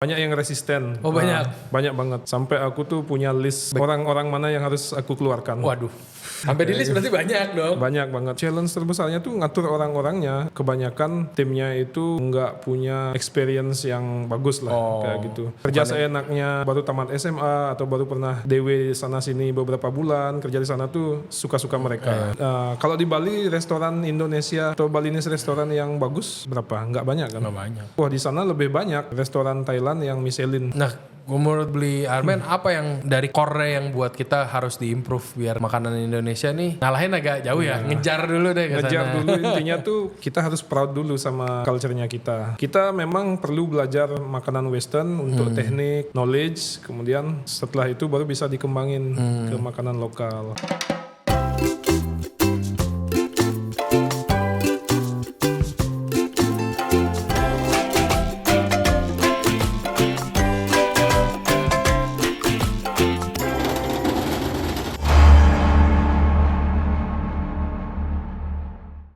Banyak yang resisten. Oh, banyak? Banyak banget. Sampai aku tuh punya list orang-orang mana yang harus aku keluarkan. Waduh. Sampai di list berarti banyak dong. Banyak banget. Challenge terbesarnya tuh ngatur orang-orangnya. Kebanyakan timnya itu nggak punya experience yang bagus lah. Kayak gitu. Kerja seenaknya, baru tamat SMA atau baru pernah DW sana sini beberapa bulan. Kerja di sana tuh suka-suka mereka. Kalau di Bali, restoran Indonesia atau Balinese restoran yang bagus berapa? Nggak banyak kan? Nggak banyak. Wah, di sana lebih banyak restoran Thailand yang Michelin. Nah, menurut Bli Armen apa yang dari core yang buat kita harus diimprove biar makanan Indonesia nih ngalahin agak jauh ya, ngejar dulu deh ke sana. Ngejar dulu, intinya tuh kita harus proud dulu sama culture-nya kita. Kita memang perlu belajar makanan western untuk teknik, knowledge, kemudian setelah itu baru bisa dikembangin ke makanan lokal.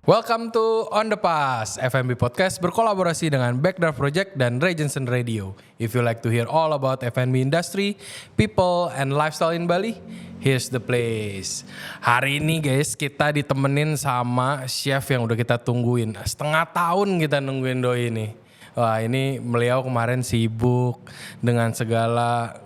Welcome to On The Pass, FMB Podcast berkolaborasi dengan Backdraft Project dan Regensen Radio. If you like to hear all about F&B industry, people, and lifestyle in Bali, here's the place. Hari ini guys, kita ditemenin sama chef yang udah kita tungguin. Setengah tahun kita nungguin doi ini. Wah, ini beliau kemarin sibuk dengan segala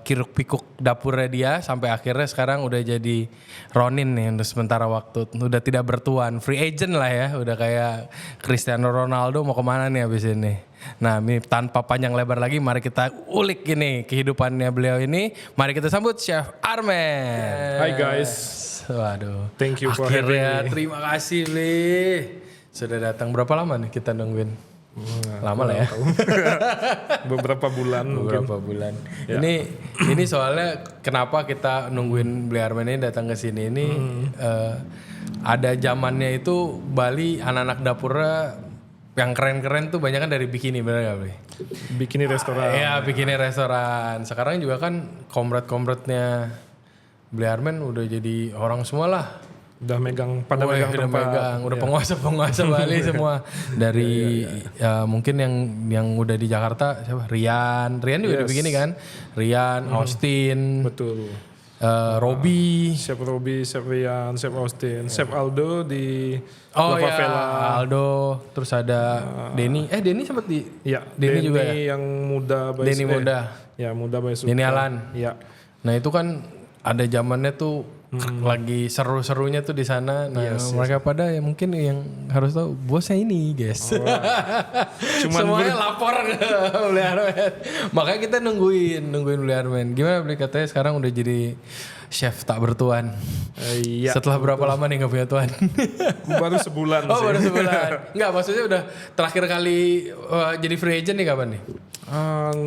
kiruk pikuk dapurnya dia sampai akhirnya sekarang udah jadi Ronin nih untuk sementara waktu, udah tidak bertuan, free agent lah ya, udah kayak Cristiano Ronaldo mau kemana nih abis ini. Nah, ini tanpa panjang lebar lagi, mari kita ulik ini kehidupannya beliau ini. Mari kita sambut Chef Armen. Hi guys. Waduh. Thank you for akhirnya, having me. terima kasih Bli. Sudah datang berapa lama nih kita nungguin? Lama lah ya. Beberapa bulan mungkin. Beberapa bulan. Ya. Ini soalnya kenapa kita nungguin Bli Armen ini datang ke sini ini ada zamannya itu Bali anak-anak dapurnya yang keren-keren tuh banyak kan dari bikini, bener gak Bli? Bikini restoran. Iya, bikini restoran. Sekarang juga kan komret-komretnya Bli Armen udah jadi orang semua lah. Udah megang tempat. Udah penguasa Bali semua. Dari ya, mungkin yang udah di Jakarta siapa? Rian juga udah begini kan? Rian, Austin, Betul. Robi, Chef Robi, Chef Rian, Chef Austin, Chef Aldo di oh Lava ya, Vela. Aldo, terus ada Denny. Denny sempat di Iya, Denny juga ya? yang muda by Denny muda. Ya, muda by Suka. Denny Alan. Iya. Nah, itu kan ada zamannya tuh lagi seru-serunya tuh di sana. Nah, mereka pada ya mungkin yang harus tahu bosnya ini, guys. Semuanya lapor ke Bli Armen. Makanya kita nungguin Bli Armen. Gimana Bli, katanya sekarang udah jadi chef tak bertuan. Iya. Setelah berapa lama nih gak punya tuan? Baru sebulan Oh, sih. baru sebulan. Enggak, maksudnya udah terakhir kali jadi free agent nih kapan nih?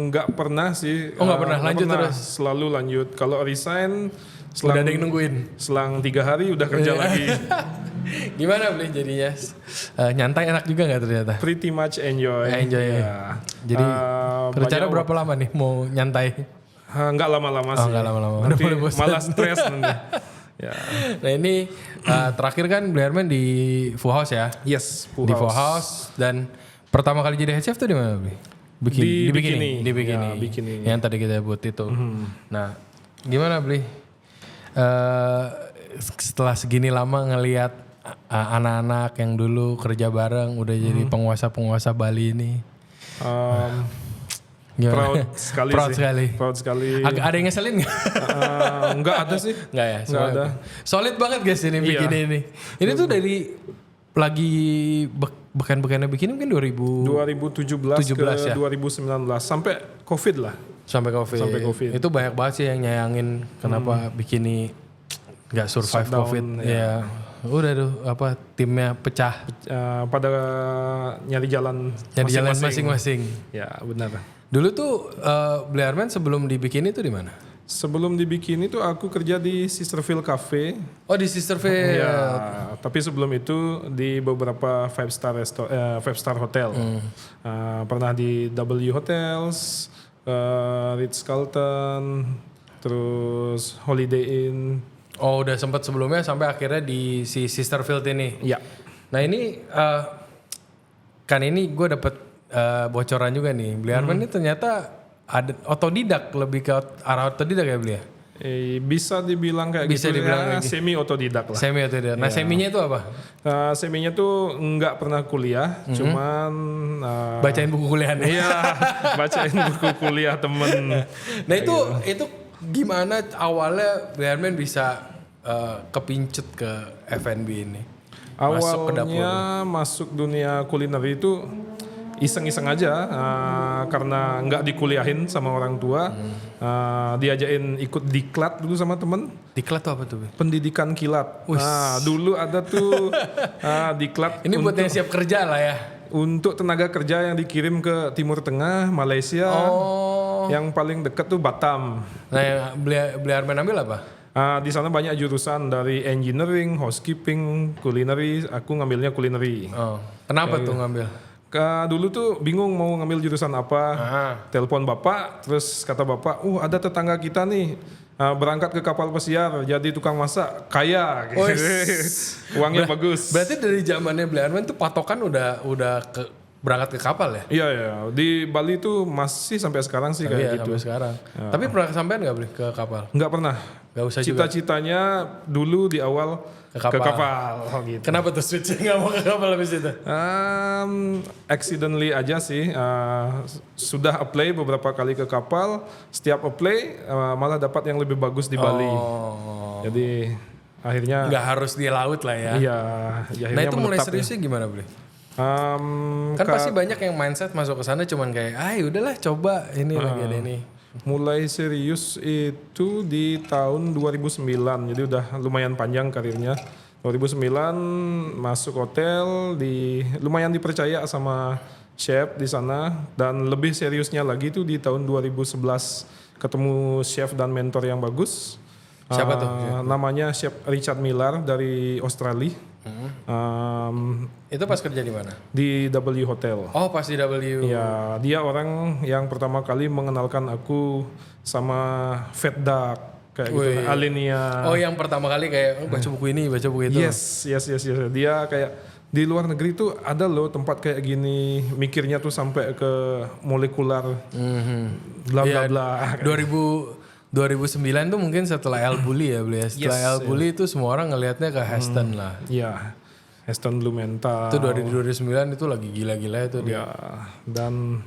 Nggak pernah sih. Oh, nggak pernah. Lanjut terus? Selalu lanjut. Kalau resign Udah ada yang nungguin. Selang 3 hari udah kerja lagi. Gimana Bli jadinya? Nyantai enak juga gak ternyata? Pretty much enjoy. Enjoy ya. Jadi rencana berapa lama nih mau nyantai? Nggak lama-lama sih. Nggak lama-lama. Nanti Udah mulai bosan. malah stres nanti. Ya. Nah ini terakhir kan Bli Armen di Full House ya? Yes, Di Full House. Dan pertama kali jadi head chef tuh di mana Bli? Di Bikini. Ya, Bikini. Yang tadi kita buat itu. Nah gimana Bli? Setelah segini lama ngelihat anak-anak yang dulu kerja bareng udah jadi penguasa-penguasa Bali ini. Proud sekali Proud sih. sekali. Proud sekali. Ada yang ngeselin gak? Nggak ada sih. Nggak ya? Nggak ada. Solid banget guys ini bikini ini. Ini tuh dari lagi bekan-bekannya bikini mungkin 2017 ke ya? 2019 sampai COVID lah. Sampai COVID. Itu banyak banget sih yang nyayangin kenapa bikini nggak survive Shutdown, COVID. Ya. Udah tuh timnya pecah. Pada nyari jalan masing-masing. Ya benar. Dulu tuh Bli Armen sebelum di bikini tuh di mana? Sebelum di Bikini tuh aku kerja di Sisterville Cafe. Oh di Sisterville. Ya, tapi sebelum itu di beberapa 5-star hotel. Pernah di W Hotels, Ritz-Carlton, terus Holiday Inn. Oh udah sempat sebelumnya sampai akhirnya di si Sisterville ini. Ya. Nah ini kan ini gue dapet bocoran juga nih. Beli Arman ini ternyata ada otodidak, lebih ke arah otodidak ya beli ya? Bisa dibilang kayak Bisa gitu dibilang ya, semi otodidak lah. Semi otodidak. Nah seminya itu apa? Seminya tuh nggak pernah kuliah, cuman Bacain buku kuliah nih. iya bacain buku kuliah temen. Nah itu gimana awalnya Beli Arman bisa kepincut ke F&B ini? Masuk ke dapur. Awalnya masuk dunia kuliner itu iseng-iseng aja karena nggak dikuliahin sama orang tua. Diajain ikut diklat dulu sama temen. Diklat tuh apa tuh? Be? Pendidikan kilat. Dulu ada tuh diklat. Ini buat yang siap kerja lah ya. Untuk tenaga kerja yang dikirim ke Timur Tengah, Malaysia. Yang paling deket tuh Batam. Nah yang Beli Arman ambil apa? Di sana banyak jurusan dari engineering, housekeeping, culinary. Aku ngambilnya culinary. Oh, kenapa tuh ngambil? Dulu tuh bingung mau ngambil jurusan apa. Telepon bapak, terus kata bapak, ada tetangga kita nih berangkat ke kapal pesiar, jadi tukang masak, kaya. Uangnya bagus. Berarti dari zamannya Beli Arman tuh patokan udah berangkat ke kapal ya? Iya. Di Bali tuh masih sampai sekarang sih kayak gitu. Sampai sekarang. Tapi pernah kesampean nggak Beli ke kapal? Nggak pernah. Gak usah juga. Cita-citanya dulu di awal ke kapal gitu. Kenapa tuh switchnya nggak mau ke kapal habis itu? Accidentally aja sih. Sudah apply beberapa kali ke kapal. Setiap apply malah dapat yang lebih bagus di Bali. Jadi akhirnya nggak harus di laut lah ya. Iya. Nah itu mulai seriusnya gimana Beli? Kan pasti banyak yang mindset masuk ke sana cuman kayak, udahlah coba ini lagi ada ini. Mulai serius itu di tahun 2009, jadi udah lumayan panjang karirnya. 2009 masuk hotel, lumayan dipercaya sama chef di sana, dan lebih seriusnya lagi tuh di tahun 2011 ketemu chef dan mentor yang bagus. Siapa tuh? Namanya Chef Richard Miller dari Australia. Itu pas kerja di mana? Di W Hotel. Oh pas di W. Ya, dia orang yang pertama kali mengenalkan aku sama Fat Duck kayak gitu, Alinea. Oh yang pertama kali kayak baca buku ini, baca buku itu. Yes. Dia kayak di luar negeri tuh ada loh tempat kayak gini, mikirnya tuh sampai ke molekular, bla bla bla. 2009 tuh mungkin setelah El Bulli ya beli ya. Setelah El Bulli itu semua orang ngelihatnya ke Heston lah. Iya, Heston Blumenthal. Itu 2009 itu lagi gila-gila itu dia. Dan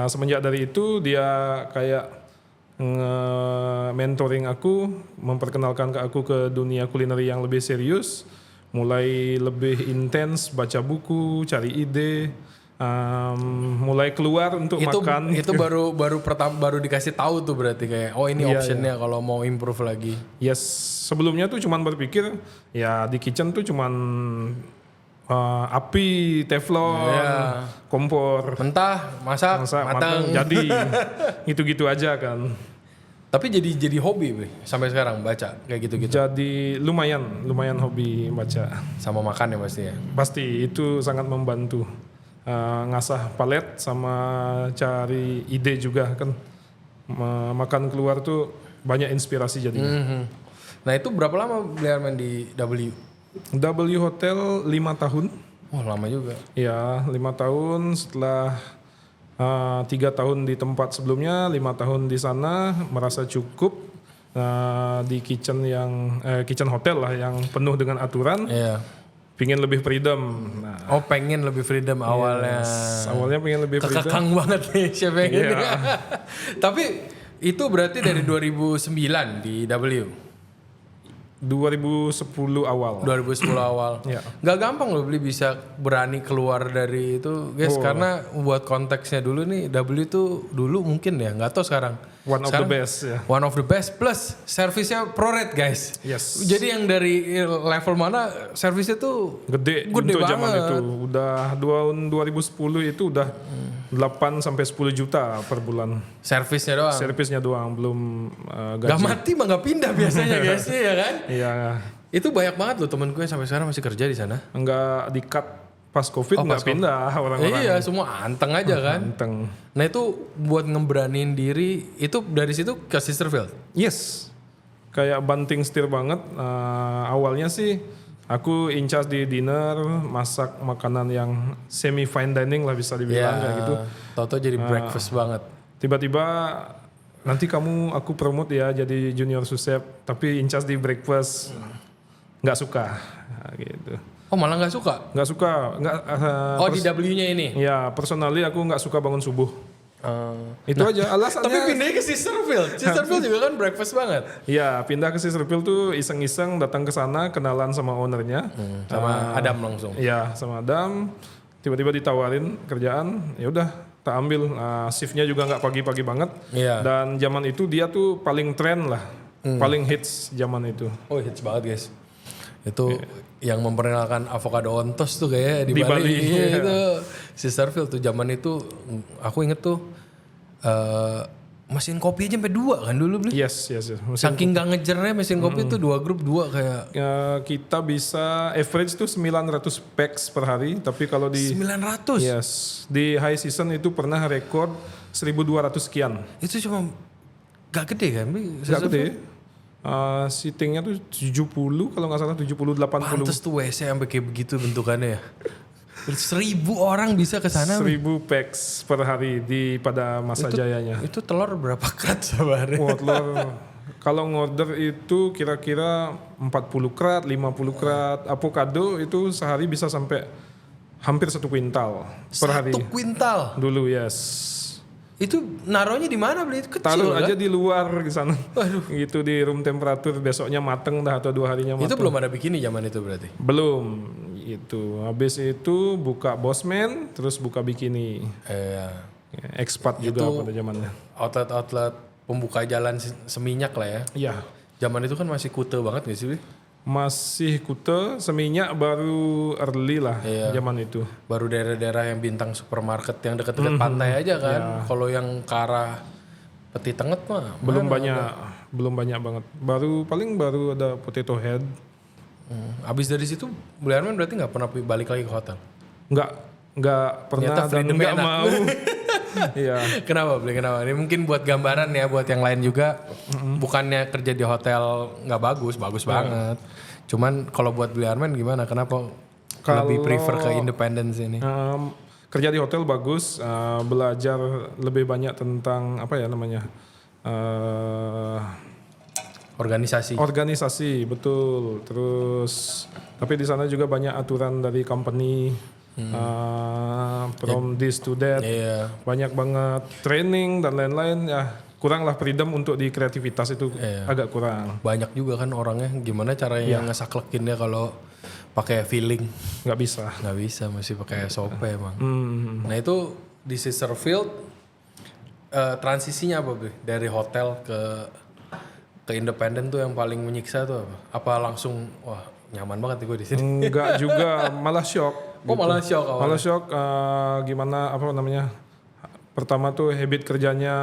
semenjak dari itu dia kayak mentoring aku, memperkenalkan ke aku ke dunia kulineri yang lebih serius, mulai lebih intens baca buku, cari ide. Mulai keluar untuk makan. Itu baru dikasih tahu tuh berarti kayak ini optionnya kalau mau improve lagi. Yes, sebelumnya tuh cuman berpikir ya di kitchen tuh cuman api, teflon, kompor, mentah, masak matang. jadi gitu-gitu aja kan. Tapi jadi hobi Bri, sampai sekarang baca kayak gitu-gitu. Jadi lumayan hobi baca. Sama makan ya pasti ya. Pasti itu sangat membantu. Ngasah palet sama cari ide juga kan, makan keluar tuh banyak inspirasi jadinya. Nah itu berapa lama Beli Arman di W Hotel 5 tahun. Oh lama juga. Ya 5 tahun, setelah 3 tahun di tempat sebelumnya, 5 tahun di sana merasa cukup. Di kitchen hotel lah yang penuh dengan aturan. Pingin lebih freedom. Pengen lebih freedom awalnya. Awalnya pengen lebih freedom. Kekang banget nih chef yang ini. Tapi itu berarti dari 2009 di W. 2010 awal. 2010 awal. Gak gampang loh beli bisa berani keluar dari itu, guys. Karena buat konteksnya dulu nih W itu dulu mungkin ya, nggak tahu sekarang. One of the best ya. One of the best plus servisnya pro rate guys. Yes. Jadi yang dari level mana servisnya tuh gede untuk zaman itu. Udah 2010 itu udah 8 sampai 10 juta per bulan. Servisnya doang, belum gaji. Gak mati mah gak pindah biasanya guys ya kan? Iya. Itu banyak banget loh temen gue yang sampai sekarang masih kerja di sana. Enggak di-cut pas Covid, nggak pindah orang-orang. Iya, semua anteng aja kan. Anteng. Nah itu buat ngeberanin diri, itu dari situ ke Sisterfield? Yes. Kayak banting setir banget. Awalnya sih Aku in charge di dinner, masak makanan yang semi fine dining lah bisa dibilang kayak gitu. Tahu-tahu jadi breakfast banget. Tiba-tiba nanti aku promote ya jadi junior sous chef, tapi in charge di breakfast. Nggak suka gitu. Oh malah nggak suka? Nggak suka. Di W-nya ini? Ya personally aku nggak suka bangun subuh. Itu aja alasannya. Tapi pindahnya ke Sisterfield. Sisterfield juga kan breakfast banget. Iya, pindah ke Sisterfield tuh iseng-iseng datang ke sana, kenalan sama ownernya. Sama Adam langsung. Iya, sama Adam. Tiba-tiba ditawarin kerjaan, ya udah tak ambil. Shiftnya juga nggak pagi-pagi banget. Iya. Dan zaman itu dia tuh paling tren lah, paling hits zaman itu. Oh hits banget guys. Itu yang memperkenalkan avocado on toast tuh kayak di Bali. Iya, itu Sisterfield tuh zaman itu aku inget tuh mesin kopi aja sampai 2 kan dulu beli. Yes. Saking gak ngejernya mesin kopi tuh 2 grup 2 kayak. Kita bisa average tuh 900 packs per hari, tapi kalau di 900. Yes, di high season itu pernah rekor 1.200 sekian. Itu cuma gak gede kan? Gak gede. Seatingnya tuh 70 kalau nggak salah 70-80. Pantes tuh WC sampai kayak begitu bentukannya ya. 1.000 orang bisa ke sana. 1.000 packs per hari pada masa jayanya. Itu telur berapa krat sehari? Telur kalau ngorder itu kira-kira 40 krat, 50 krat. Avocado itu sehari bisa sampai hampir 1 kuintal per hari. 1 kuintal? Dulu yes. Itu naruhnya di mana beli? Kecil taruh kan? aja di luar di sana. Gitu di room temperatur, besoknya mateng dah atau 2 harinya mateng. Itu belum ada bikini zaman itu berarti? Belum. Itu habis itu buka Bosman, terus buka bikini. Expat juga pada zamannya. Outlet pembuka jalan seminyak lah ya. Iya. Zaman itu kan masih kute banget gak sih? Masih kute, seminyak baru early lah zaman itu. Baru daerah-daerah yang bintang supermarket yang dekat-dekat pantai aja kan. Kalau yang ke arah Peti Tenget mah belum banyak banget. Baru ada Potato Head. Abis dari situ Beli Arman berarti nggak pernah balik lagi ke hotel? Nggak pernah dan nggak mau. Iya. Kenapa? Ini mungkin buat gambaran ya buat yang lain juga. Bukannya kerja di hotel nggak bagus banget. Cuman kalau buat Beli Arman gimana? Kenapa lebih prefer ke independence ini? Kerja di hotel bagus, belajar lebih banyak tentang apa ya namanya? Organisasi betul. Terus tapi di sana juga banyak aturan dari company. From this to that, banyak banget training dan lain-lain ya. Kuranglah freedom untuk di kreativitas itu agak kurang. Banyak juga kan orangnya gimana caranya ngesaklekinnya kalau pakai feeling? Nggak bisa masih pakai SOP emang. Nah itu di Sisterfield transisinya apa Bri? Dari hotel ke independen tuh yang paling menyiksa tuh apa? Apa langsung wah nyaman banget nih gue di sini? Enggak juga, malah shock. Oh malah shock awalnya. Malah shock gimana apa namanya? Pertama tuh habit kerjanya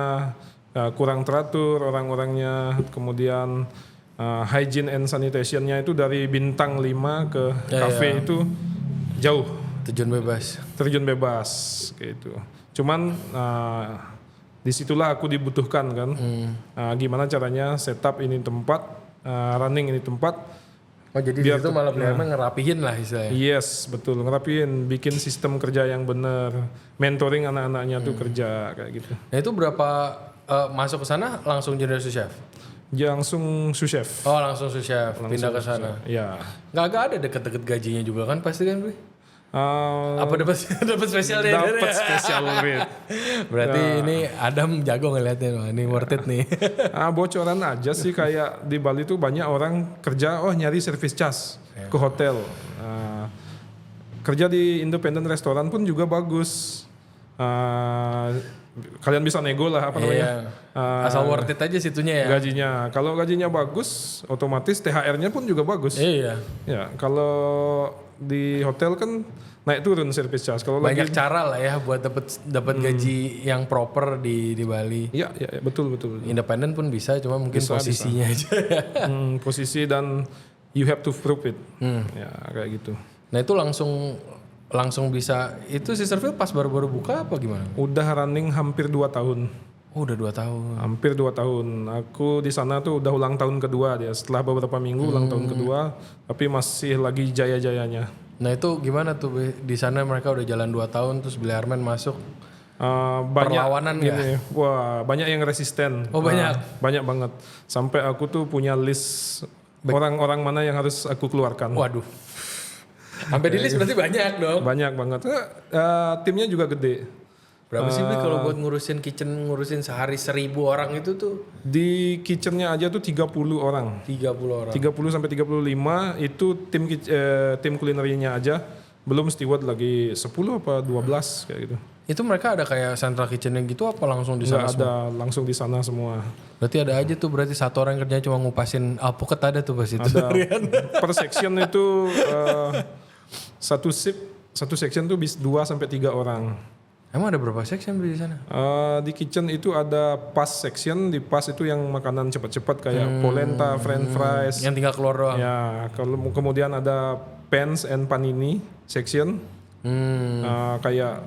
kurang teratur orang-orangnya, kemudian hygiene and sanitationnya itu dari bintang 5 ke cafe itu jauh. Terjun bebas kayak itu. Cuman disitulah aku dibutuhkan kan. Gimana caranya setup ini tempat, running ini tempat. Oh jadi itu malah Beli Arman ngerapihin lah istilahnya. Yes betul, ngerapihin, bikin sistem kerja yang benar, mentoring anak-anaknya tuh kerja kayak gitu. Nah itu berapa masuk ke sana langsung jadi sous chef? Langsung sous chef. Oh langsung sous chef, pindah ke sana. Iya. Nggak ada deket-deket gajinya juga kan pasti kan Bli? Apa dapat spesial rate? Dapat spesial rate. Berarti ini Adam jago ngeliatnya, wah ini worth it nih. Bocoran aja sih kayak di Bali tuh banyak orang kerja nyari service charge ke hotel. Kerja di independent restoran pun juga bagus. Kalian bisa nego lah apa namanya. Asal worth it aja situnya ya. Gajinya. Kalau gajinya bagus, otomatis THR-nya pun juga bagus. Iya. Ya, kalau di hotel kan naik turun service charge. Kalau banyak cara lah ya buat dapat gaji yang proper di Bali. Iya, betul. Independen pun bisa, cuma mungkin posisinya aja. Posisi dan you have to prove it. Ya, kayak gitu. Nah, itu langsung bisa. Itu Sisterfield pas baru-baru buka apa gimana? Udah running hampir 2 tahun. Oh, udah 2 tahun. Hampir 2 tahun. Aku di sana tuh udah ulang tahun kedua dia. Setelah beberapa minggu ulang tahun kedua, tapi masih lagi jaya-jayanya. Nah itu gimana tuh Be? Di sana mereka udah jalan 2 tahun terus Bilharman masuk. Banyak Perlawanan gini, wah banyak yang resisten. Oh banyak? Banyak banget. Sampai aku tuh punya list orang-orang mana yang harus aku keluarkan. Waduh. Sampai di list berarti banyak dong. Banyak banget. Timnya juga gede. Berapa sih Be kalau buat ngurusin kitchen, ngurusin sehari 1.000 orang itu tuh? Di kitchennya aja tuh 30 orang. 30 orang. 30 sampai 35 itu tim kulinerinya aja. Belum steward lagi 10 apa 12 kayak gitu. Itu mereka ada kayak central kitchen gitu apa langsung di sana Nggak semua? ada, langsung di sana semua. Berarti ada aja tuh berarti satu orang yang kerjanya cuma ngupasin alpukat ada tuh pas itu. Ada per section itu satu section tuh 2 sampai 3 orang. Emang ada berapa section di sana? Di kitchen itu ada pas section, di pas itu yang makanan cepat-cepat kayak polenta, french fries. Yang tinggal keluar doang. Ya, kalau kemudian ada pans and panini section. Kayak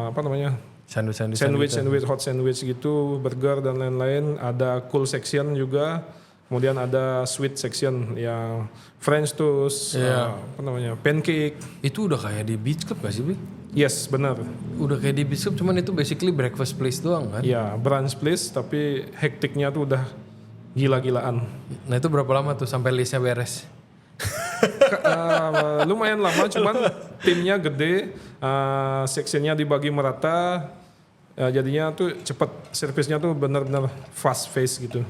apa namanya? Sandwich, hot sandwich gitu, burger dan lain-lain. Ada cool section juga. Kemudian ada sweet section yang French toast, apa namanya? Pancake. Itu udah kayak di beach club gak sih Bi? Yes, benar. Udah kayak di beach club cuman itu basically breakfast place doang kan? Ya, brunch place tapi hektiknya tuh udah gila-gilaan. Nah itu berapa lama tuh sampai listnya beres? Lumayan lama, cuman timnya gede, sectionnya dibagi merata, jadinya tuh cepet, servisnya tuh benar-benar fast pace gitu.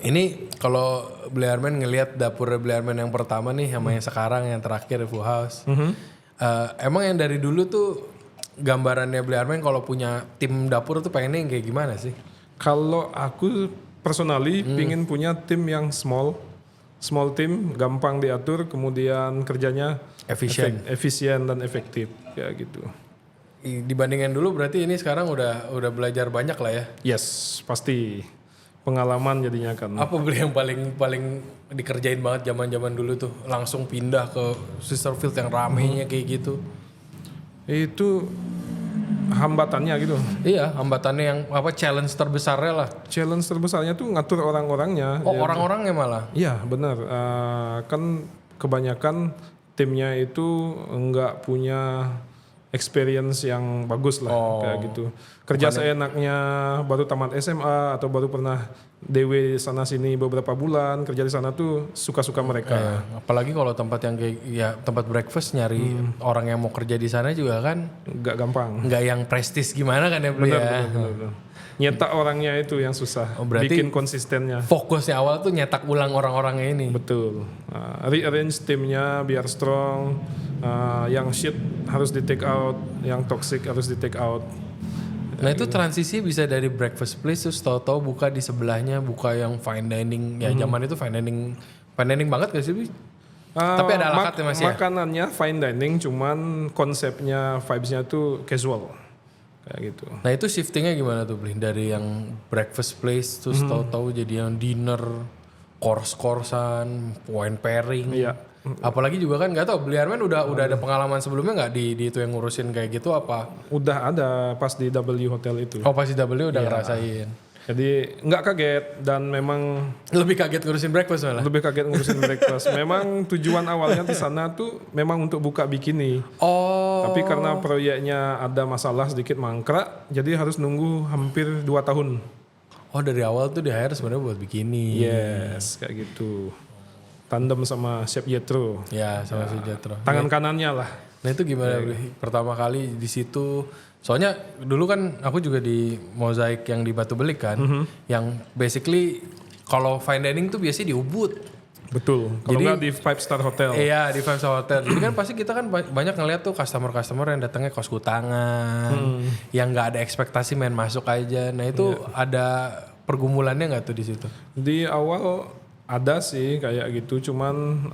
Ini kalau Bilharman ngelihat dapurnya Bilharman yang pertama nih sama yang sekarang yang terakhir Full House. Emang yang dari dulu tuh gambarannya Bilharman kalau punya tim dapur tuh pengennya yang kayak gimana sih? Kalau aku personally pingin punya tim yang small team, gampang diatur, kemudian kerjanya efisien dan efektif kayak gitu. Dibandingin dulu berarti ini sekarang udah belajar banyak lah ya. Yes, pasti pengalaman jadinya kan. Apa beli yang paling dikerjain banget zaman dulu tuh langsung pindah ke Sisterfield yang ramenya kayak gitu? Itu hambatannya gitu. Iya, hambatannya yang apa challenge terbesarnya lah. Challenge terbesarnya tuh ngatur orang-orangnya. Oh, orang-orangnya malah. Iya, benar. Kan kebanyakan timnya itu nggak punya experience yang bagus lah kayak gitu. Kerja seenaknya, baru tamat SMA atau baru pernah DW sana sini beberapa bulan, kerja di sana tuh suka-suka mereka. Apalagi kalau tempat yang kayak ya tempat breakfast nyari orang yang mau kerja di sana juga kan Nggak gampang. nggak yang prestis gimana kan ya beli ya. Bener. Nyetak orangnya itu yang susah. Berarti bikin konsistennya. Fokusnya awal tuh nyetak ulang orang-orangnya ini. Betul. Rearrange timnya biar strong. Yang shit harus di take out, yang toxic harus di take out. Nah itu transisi bisa dari breakfast place terus tahu-tahu buka di sebelahnya buka yang fine dining. Ya zaman itu fine dining banget gak sih Bi? Tapi ada ala carte masih ya? Makanannya fine dining, cuman konsepnya, vibes-nya tuh casual. Kayak gitu. Nah itu shiftingnya gimana tuh Bli? Dari yang breakfast place terus tahu-tahu jadi yang dinner, course-coursean, wine pairing. Iya. Apalagi juga kan nggak tahu Bilharman udah ada pengalaman sebelumnya nggak di itu yang ngurusin kayak gitu apa? Udah ada pas di W Hotel itu. Oh pasti W udah ngerasain. Jadi nggak kaget dan memang Lebih kaget ngurusin breakfast malah. lebih kaget ngurusin breakfast. Memang tujuan awalnya di sana tuh memang untuk buka bikini. Oh. Tapi karena proyeknya ada masalah sedikit mangkrak, jadi harus nunggu hampir 2 tahun. Oh dari awal tuh di hire sebenarnya buat bikini. Yes, kayak gitu. Tandem sama Chef Yetro. Ya sama si Jatro. Tangan kanannya lah. Nah itu gimana Bli? Pertama kali di situ. Soalnya dulu kan aku juga di Mozaik yang di Batu Belik kan. Yang basically kalau fine dining tuh biasanya di Ubud. Betul. Kalau Jadi- nggak di 5-star hotel. Iya di 5 star hotel. Jadi kan pasti kita kan banyak ngeliat tuh customer yang datangnya kos kutangan, yang nggak ada ekspektasi main masuk aja. Nah itu ada pergumulannya nggak tuh di situ? Di awal ada sih kayak gitu, cuman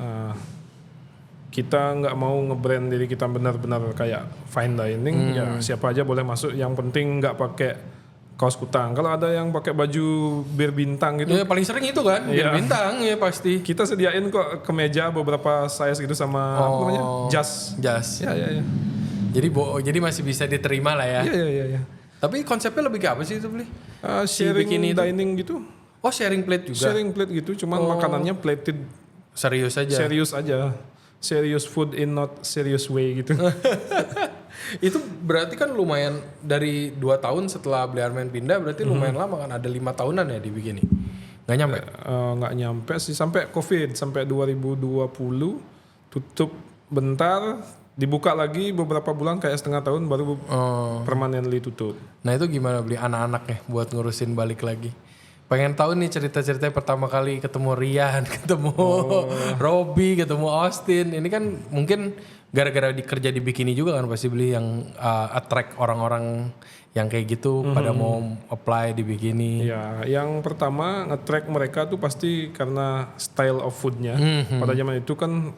kita nggak mau nge-brand diri kita benar-benar kayak fine dining. Ya siapa aja boleh masuk. Yang penting nggak pakai kaos kutang. Kalau ada yang pakai baju berbintang gitu, Ya paling sering itu kan, Iya. bintang ya pasti. kita sediain kok kemeja beberapa size gitu sama apa namanya jas. Jas. Ya. Jadi masih bisa diterima lah ya. Iya. Tapi konsepnya lebih ke apa sih itu beli? Sharing bikini itu? dining gitu. Oh sharing plate juga? Sharing plate gitu, cuman makanannya plated Serius aja? serius aja. Serious food in not serious way gitu. Itu berarti kan lumayan dari 2 tahun setelah Bliarman pindah berarti lumayan lama kan, ada 5 tahunan ya di bikini. Nggak nyampe? Nggak nyampe sih, sampai COVID, sampai 2020 tutup bentar, dibuka lagi beberapa bulan kayak setengah tahun baru permanently tutup. Nah itu gimana beli anak-anaknya buat ngurusin balik lagi? Pengen tahu nih cerita-ceritanya pertama kali ketemu Rian, ketemu Robby, ketemu Austin. Ini kan mungkin gara-gara kerja di bikini juga kan pasti beli yang attract orang-orang yang kayak gitu pada mau apply di bikini. Ya, yang pertama nge-track mereka tuh pasti karena style of foodnya. Pada zaman itu kan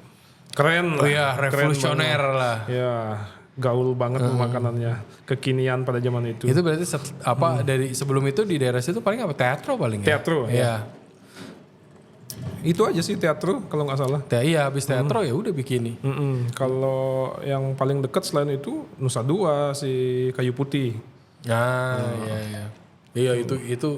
keren lah. Oh iya, revolusioner lah. Ya, gaul banget makanannya, kekinian pada zaman itu. Itu berarti dari sebelum itu di daerah situ paling apa? Teatro paling ya? Teatro, Iya. Itu aja sih teatro kalau nggak salah. Iya, habis teatro ya udah bikini. Kalau yang paling dekat selain itu Nusa Dua, si Kayu Putih. Nah, iya. Iya itu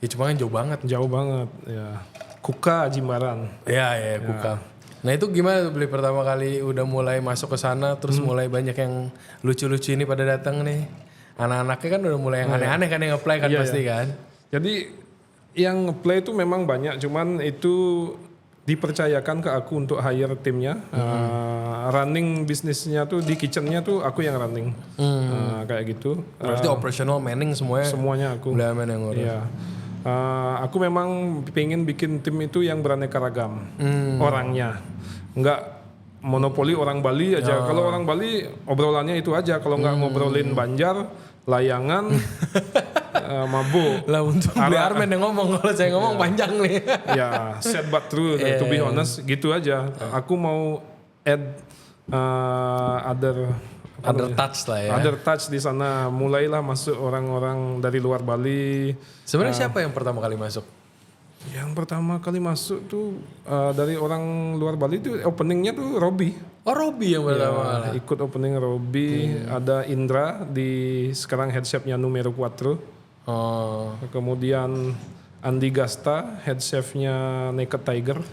ya cuma kan jauh banget. Jauh banget, ya. Kuka Jimbaran. Iya, buka. Nah itu gimana tuh beli pertama kali udah mulai masuk ke sana terus mulai banyak yang lucu-lucu ini pada datang nih. Anak-anaknya kan udah mulai yang aneh-aneh kan yang apply kan pasti kan. Jadi yang nge-play itu memang banyak, cuman itu dipercayakan ke aku untuk hire timnya. Running bisnisnya tuh di kitchennya tuh aku yang running. Kayak gitu. Berarti operational manning Semuanya aku. Bliarman yang ngurus. Iya. Aku memang pengen bikin tim itu yang beraneka ragam orangnya, nggak monopoli orang Bali aja. Kalau orang Bali obrolannya itu aja, kalau nggak ngobrolin Banjar, layangan, mabuk. Lah untuk Bliarman yang ngomong, kalau saya ngomong panjang nih. Ya, sad but true. To be honest, gitu aja. Aku mau add Other touch lah ya. Other touch di sana, mulailah masuk orang-orang dari luar Bali. Sebenarnya siapa yang pertama kali masuk? Yang pertama kali masuk tuh dari orang luar Bali tuh openingnya tuh Robby. Oh Robby yang pertama. Ikut opening Robby, ada Indra di sekarang head chefnya Numero 4. Oh. Kemudian Andi Gasta, head chefnya Naked Tiger.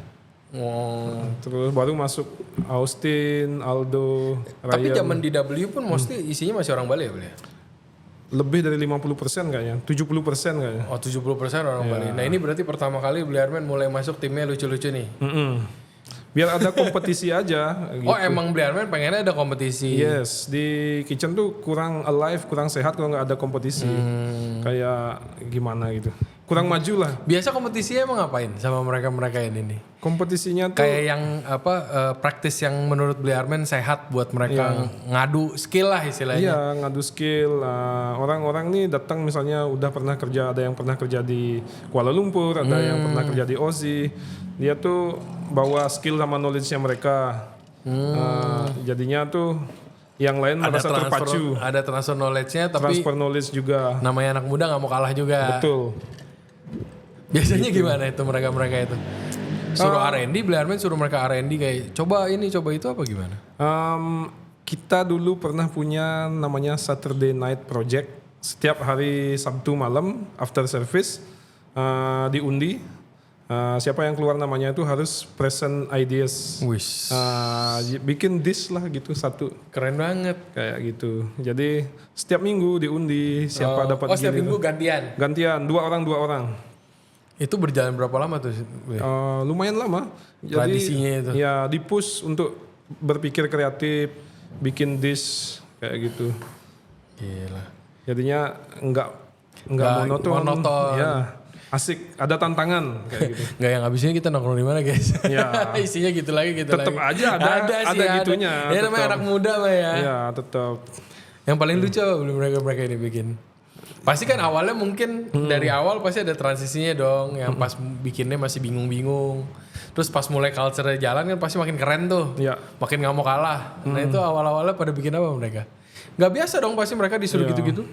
Oh. Terus baru masuk Austin, Aldo, Ryan. Tapi zaman di W pun mostly isinya masih orang Bali ya beli? Lebih dari 50% kayaknya, 70% kayaknya. Oh 70% orang Bali. Nah ini berarti pertama kali Bliarman mulai masuk timnya lucu-lucu nih? Biar ada kompetisi aja. Gitu. Oh emang Bliarman pengennya ada kompetisi? Yes, di kitchen tuh kurang alive, kurang sehat kalau nggak ada kompetisi. Kayak gimana gitu. Kurang maju lah. Biasa kompetisinya emang ngapain sama mereka-mereka ini nih? Kompetisinya tuh Kayak yang praktis yang menurut Bliarman sehat buat mereka ngadu skill lah istilahnya. iya, ngadu skill. Orang-orang nih datang misalnya udah pernah kerja, ada yang pernah kerja di Kuala Lumpur, ada yang pernah kerja di Aussie. Dia tuh bawa skill sama knowledge-nya mereka. Jadinya tuh yang lain merasa terpacu. Ada transfer knowledge-nya tapi Transfer knowledge juga. namanya anak muda nggak mau kalah juga. Betul. Biasanya gimana itu mereka-mereka itu? Suruh R&D, Bliarman suruh mereka R&D kayak coba ini, coba itu apa gimana? Kita dulu pernah punya namanya Saturday Night Project. Setiap hari Sabtu malam after service diundi. Siapa yang keluar namanya itu harus present ideas. Wis. Bikin dish lah gitu satu. Keren banget. Kayak gitu. Jadi setiap minggu diundi siapa dapat setiap gini. minggu gantian. Gantian, dua orang. Itu berjalan berapa lama tuh? Lumayan lama. Jadi, Tradisinya itu. Ya di-push untuk berpikir kreatif, bikin dish kayak gitu. Gila. Jadinya enggak monoton. Ya, asik, ada tantangan kayak gitu. Nggak yang abis ini kita nongkrong di mana guys? Ya. Isinya gitu lagi. Tetap aja ada gitunya. Ya namanya anak muda mah ya. Ya, tetap. Yang paling lucu apa belum mereka ini bikin? Pasti kan awalnya mungkin dari awal pasti ada transisinya dong. Yang pas bikinnya masih bingung-bingung. Terus pas mulai culture jalan kan pasti makin keren tuh. Ya. Makin nggak mau kalah. Nah itu awal-awalnya pada bikin apa mereka? Nggak biasa dong pasti mereka disuruh gitu-gitu.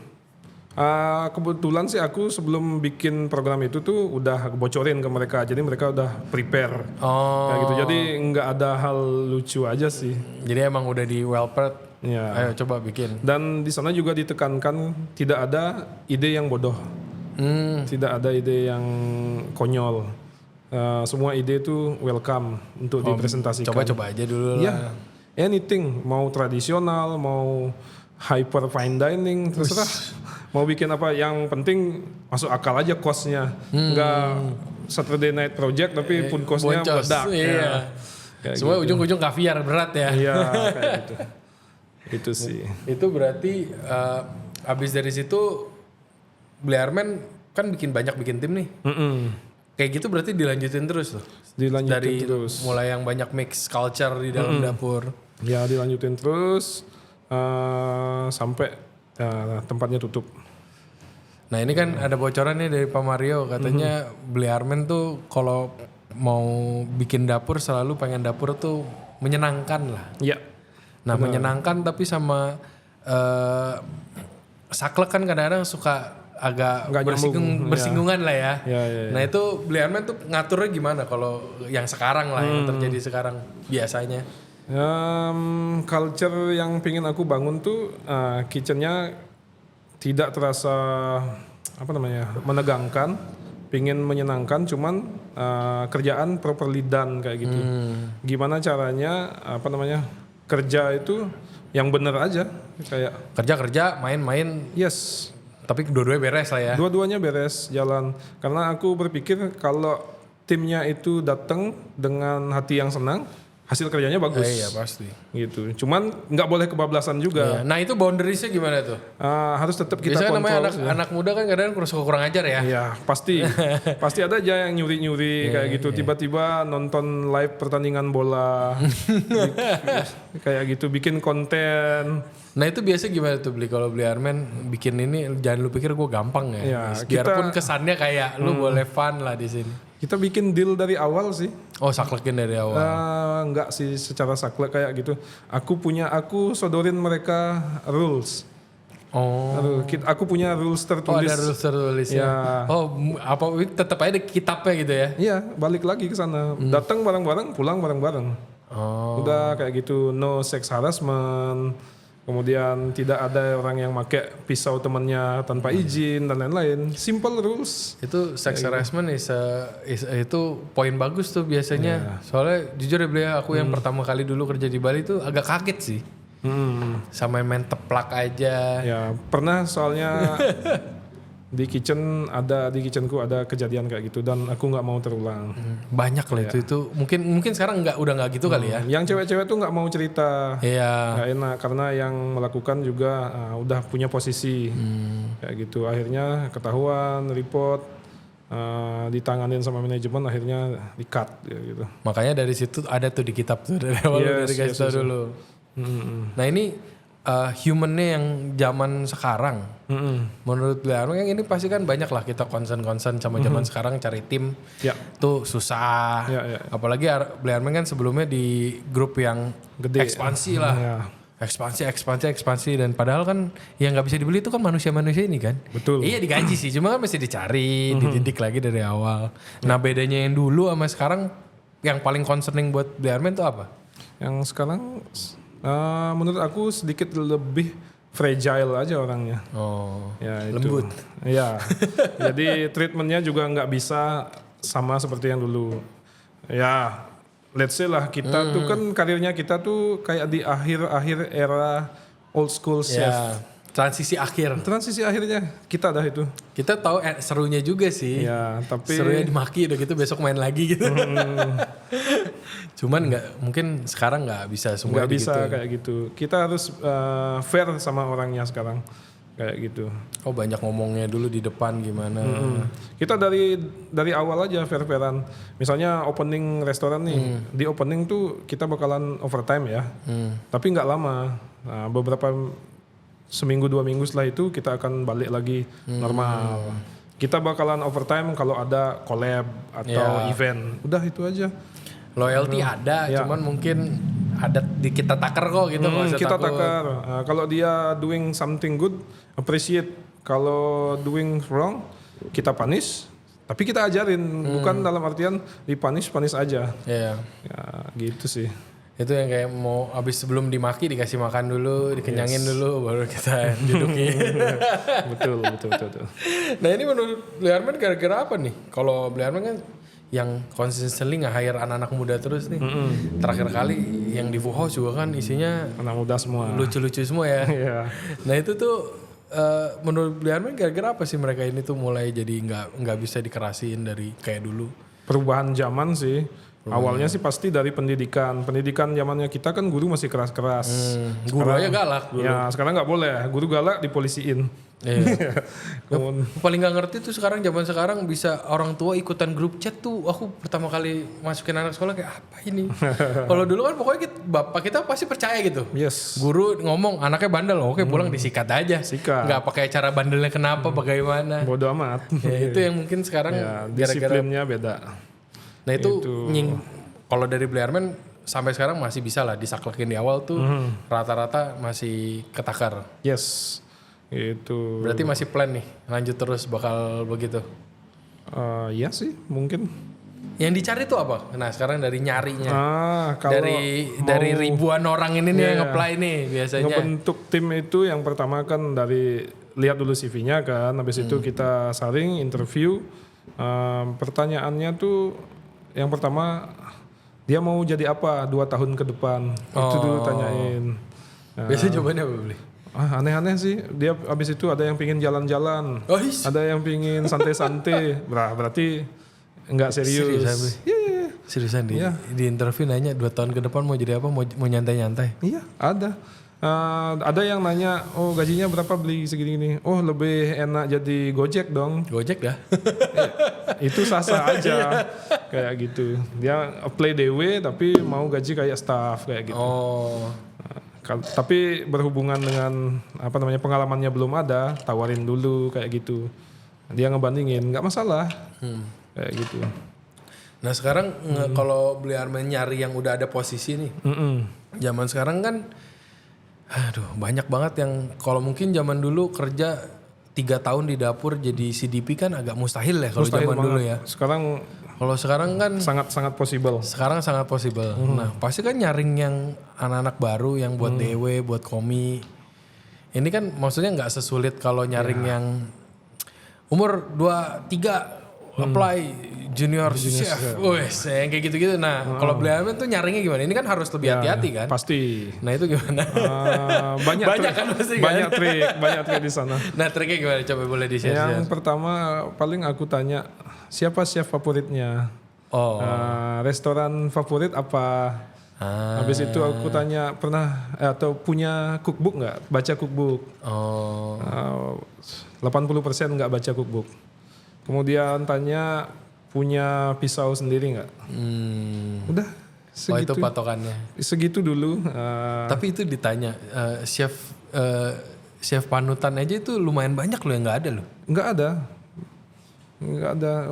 Kebetulan sih aku sebelum bikin program itu tuh udah bocorin ke mereka, jadi mereka udah prepare kayak gitu. Jadi nggak ada hal lucu aja sih. Jadi emang udah di well prepared. Ya. Ayo coba bikin. Dan di sana juga ditekankan tidak ada ide yang bodoh, tidak ada ide yang konyol. Semua ide itu welcome untuk dipresentasikan. Coba-coba aja dulu lah. Ya, anything, mau tradisional, mau hyper fine dining, terserah. Mau bikin apa, yang penting masuk akal aja cost-nya. Enggak Saturday night project tapi pun cost-nya Boncos. meledak. Iya. Kayak Semua gitu. ujung-ujung kaviar berat ya. Iya, kayak gitu. Itu sih. Itu berarti abis dari situ Blearman kan bikin tim nih. Kayak gitu berarti dilanjutin terus tuh. Dilanjutin Dari terus. mulai yang banyak mix culture di dalam dapur. Ya, dilanjutin terus sampai tempatnya tutup. Nah ini kan ada bocoran nih dari Pak Mario, katanya Blearman tuh kalau mau bikin dapur selalu pengen dapur tuh menyenangkan lah. Iya. Nah menyenangkan tapi sama saklek kan kadang-kadang suka agak Nggak nyambung. bersinggungan lah ya. Ya. Nah itu Blearman tuh ngaturnya gimana kalau yang sekarang lah yang terjadi sekarang biasanya? Culture yang pingin aku bangun tuh kitchennya tidak terasa menegangkan, pingin menyenangkan, cuman kerjaan properly done kayak gitu. Gimana caranya kerja itu yang bener aja, kayak Kerja main-main yes, tapi dua-duanya beres lah ya. dua-duanya beres jalan. Karena aku berpikir kalau timnya itu datang dengan hati yang senang, hasil kerjanya bagus. Iya pasti. Gitu. Cuman nggak boleh kebablasan juga. Iya. Nah itu boundariesnya gimana tuh? Harus tetap kita Biasanya kontrol. namanya anak muda kan kadang kurang ajar ya. Iya, pasti ada aja yang nyuri-nyuri kayak gitu. Tiba-tiba nonton live pertandingan bola, kayak gitu, bikin konten. Nah itu biasa gimana tuh kalau Blearman bikin ini, jangan lu pikir gue gampang ya. Iya, Biarpun kesannya kayak lu boleh fun lah di sini. Kita bikin deal dari awal sih. Oh saklekin dari awal. Enggak sih secara saklek kayak gitu. Aku sodorin mereka rules. Oh. Aku punya rules Oh tertulis. ada rules tertulisnya. Ya. Oh apa tetap aja ada kitabnya gitu ya? Iya, balik lagi ke sana. Datang bareng-bareng, pulang bareng-bareng. Oh. Udah kayak gitu, no sex harassment. Kemudian tidak ada orang yang pakai pisau temannya tanpa izin dan lain-lain. Simple rules. Itu sex harassment itu poin bagus tuh biasanya. Soalnya jujur ya Blia, aku yang pertama kali dulu kerja di Bali tuh agak kaget sih. Sama main teplak aja. Ya, pernah soalnya di kitchenku ada kejadian kayak gitu dan aku nggak mau terulang. Banyak lah itu mungkin sekarang udah nggak gitu kali ya. Yang cewek-cewek tuh nggak mau cerita. Iya. Nggak enak karena yang melakukan juga udah punya posisi kayak gitu. Akhirnya ketahuan, report, ditanganin sama manajemen, akhirnya di-cut gitu. Makanya dari situ ada tuh di kitab tuh dari awal Yes, dari kasih tau dulu. Nah ini humannya yang zaman sekarang, menurut Blearman yang ini pasti kan banyak lah kita concern sama zaman sekarang cari tim Ya. tuh susah. Ya. Apalagi Blearman kan sebelumnya di grup yang Gede. ekspansi lah. Ya. Ekspansi dan padahal kan yang nggak bisa dibeli itu kan manusia-manusia ini kan. Betul. Iya digaji sih, cuma kan mesti dicari, dididik lagi dari awal. Nah bedanya yang dulu sama sekarang yang paling concerning buat Blearman itu apa? Yang sekarang menurut aku sedikit lebih fragile aja orangnya. Oh, Ya, itu. lembut. Ya, jadi treatmentnya juga nggak bisa sama seperti yang dulu. Ya, let's say lah kita tuh kan karirnya kita tuh kayak di akhir-akhir era old school chef. Ya, transisi akhir. Transisi akhirnya kita dah itu. Kita tahu serunya juga sih. Ya, tapi Serunya dimaki udah gitu besok main lagi gitu. Cuman mungkin sekarang nggak bisa semua nggak bisa kayak gitu. Kita harus fair sama orangnya sekarang. Kayak gitu. Oh banyak ngomongnya dulu di depan gimana. Kita dari awal aja fair-fairan. Misalnya opening restoran nih, di opening tuh kita bakalan overtime ya. Tapi nggak lama. Nah, beberapa seminggu 2 minggu setelah itu kita akan balik lagi normal. Kita bakalan overtime kalau ada collab atau event. Udah itu aja. Loyalty ada, cuman mungkin ada di kita takar kok gitu. Nggak usah Kita takut. takar. Kalau dia doing something good, appreciate kalau doing wrong kita punish, tapi kita ajarin, bukan dalam artian dipunish aja. Iya. Ya gitu sih. Itu yang kayak mau abis sebelum dimaki dikasih makan dulu, dikenyangin dulu, baru kita dudukin. betul. Nah ini menurut Bliarman gara-gara apa nih? Kalau Bliarman kan yang consistently nge-hire anak-anak muda terus nih. Terakhir kali yang di Full House juga kan isinya anak muda semua. lucu-lucu semua ya. Iya. Nah itu tuh menurut Bliarman gara-gara apa sih mereka ini tuh mulai jadi nggak bisa dikerasiin dari kayak dulu? Perubahan zaman sih. Awalnya sih pasti dari pendidikan. Pendidikan zamannya kita kan guru masih keras-keras. Guru aja galak dulu. Ya sekarang nggak boleh. Guru galak dipolisiin. Iya. Paling nggak ngerti tuh sekarang zaman sekarang bisa orang tua ikutan grup chat tuh. Aku pertama kali masukin anak sekolah kayak apa ini? Kalau dulu kan pokoknya bapak kita pasti percaya gitu. Yes. Guru ngomong anaknya bandel, oke pulang disikat aja. Sikat. Nggak pakai cara bandelnya kenapa, bagaimana. Bodoh amat. Ya, itu yang mungkin sekarang Ya, gara-gara. disiplinnya beda. Nah itu kalau dari Bliarman sampai sekarang masih bisa lah disaklekin di awal tuh rata-rata masih ketakar. Yes. Itu. Berarti masih plan nih lanjut terus bakal begitu. Iya sih mungkin. Yang dicari tuh apa? Nah sekarang dari nyarinya. Kalau dari ribuan orang ini nih yang nge-apply nih biasanya. ngebentuk tim itu yang pertama kan dari lihat dulu CV-nya kan, habis itu kita saring interview. Pertanyaannya tuh yang pertama dia mau jadi apa 2 tahun ke depan, itu dulu tanyain. Biasanya jawabannya apa beli? Aneh-aneh sih, dia habis itu ada yang pingin jalan-jalan, ada yang pingin santai-santai, berarti nggak serius. Iya. Seriusan di interview nanya 2 tahun ke depan mau jadi apa, mau nyantai-nyantai? Iya ada. Ada yang nanya, oh gajinya berapa beli segini-gini? Oh lebih enak jadi Gojek dong. Gojek dah. Itu sah-sah aja kayak gitu. Dia apply DW tapi mau gaji kayak staff kayak gitu. Tapi berhubungan dengan pengalamannya belum ada, tawarin dulu kayak gitu. Dia ngebandingin, nggak masalah kayak gitu. Nah sekarang kalau Bliarman nyari yang udah ada posisi nih, zaman sekarang kan banyak banget yang kalau mungkin zaman dulu kerja 3 tahun di dapur jadi CDP kan agak mustahil ya kalau zaman dulu ya. Kalau sekarang kan sangat possible. Sekarang sangat possible. Nah pasti kan nyaring yang anak-anak baru yang buat DW, buat komi. Ini kan maksudnya nggak sesulit kalau nyaring yang umur 23 apply junior chef. Wes, yang kayak gitu-gitu. Nah, kalau Bliarman tuh nyaringnya gimana? Ini kan harus lebih hati-hati kan? Pasti. Nah, itu gimana? Banyak kan pasti banyak trik di sana. Nah, triknya gimana? Coba boleh di-share. Yang pertama paling aku tanya, siapa chef favoritnya? Restoran favorit apa? Habis itu aku tanya pernah atau punya cookbook nggak? Baca cookbook. 80% nggak baca cookbook. Kemudian tanya punya pisau sendiri nggak? Udah segitu. Itu patokannya. Segitu dulu. Tapi itu ditanya chef panutan aja itu lumayan banyak loh yang nggak ada loh. Nggak ada.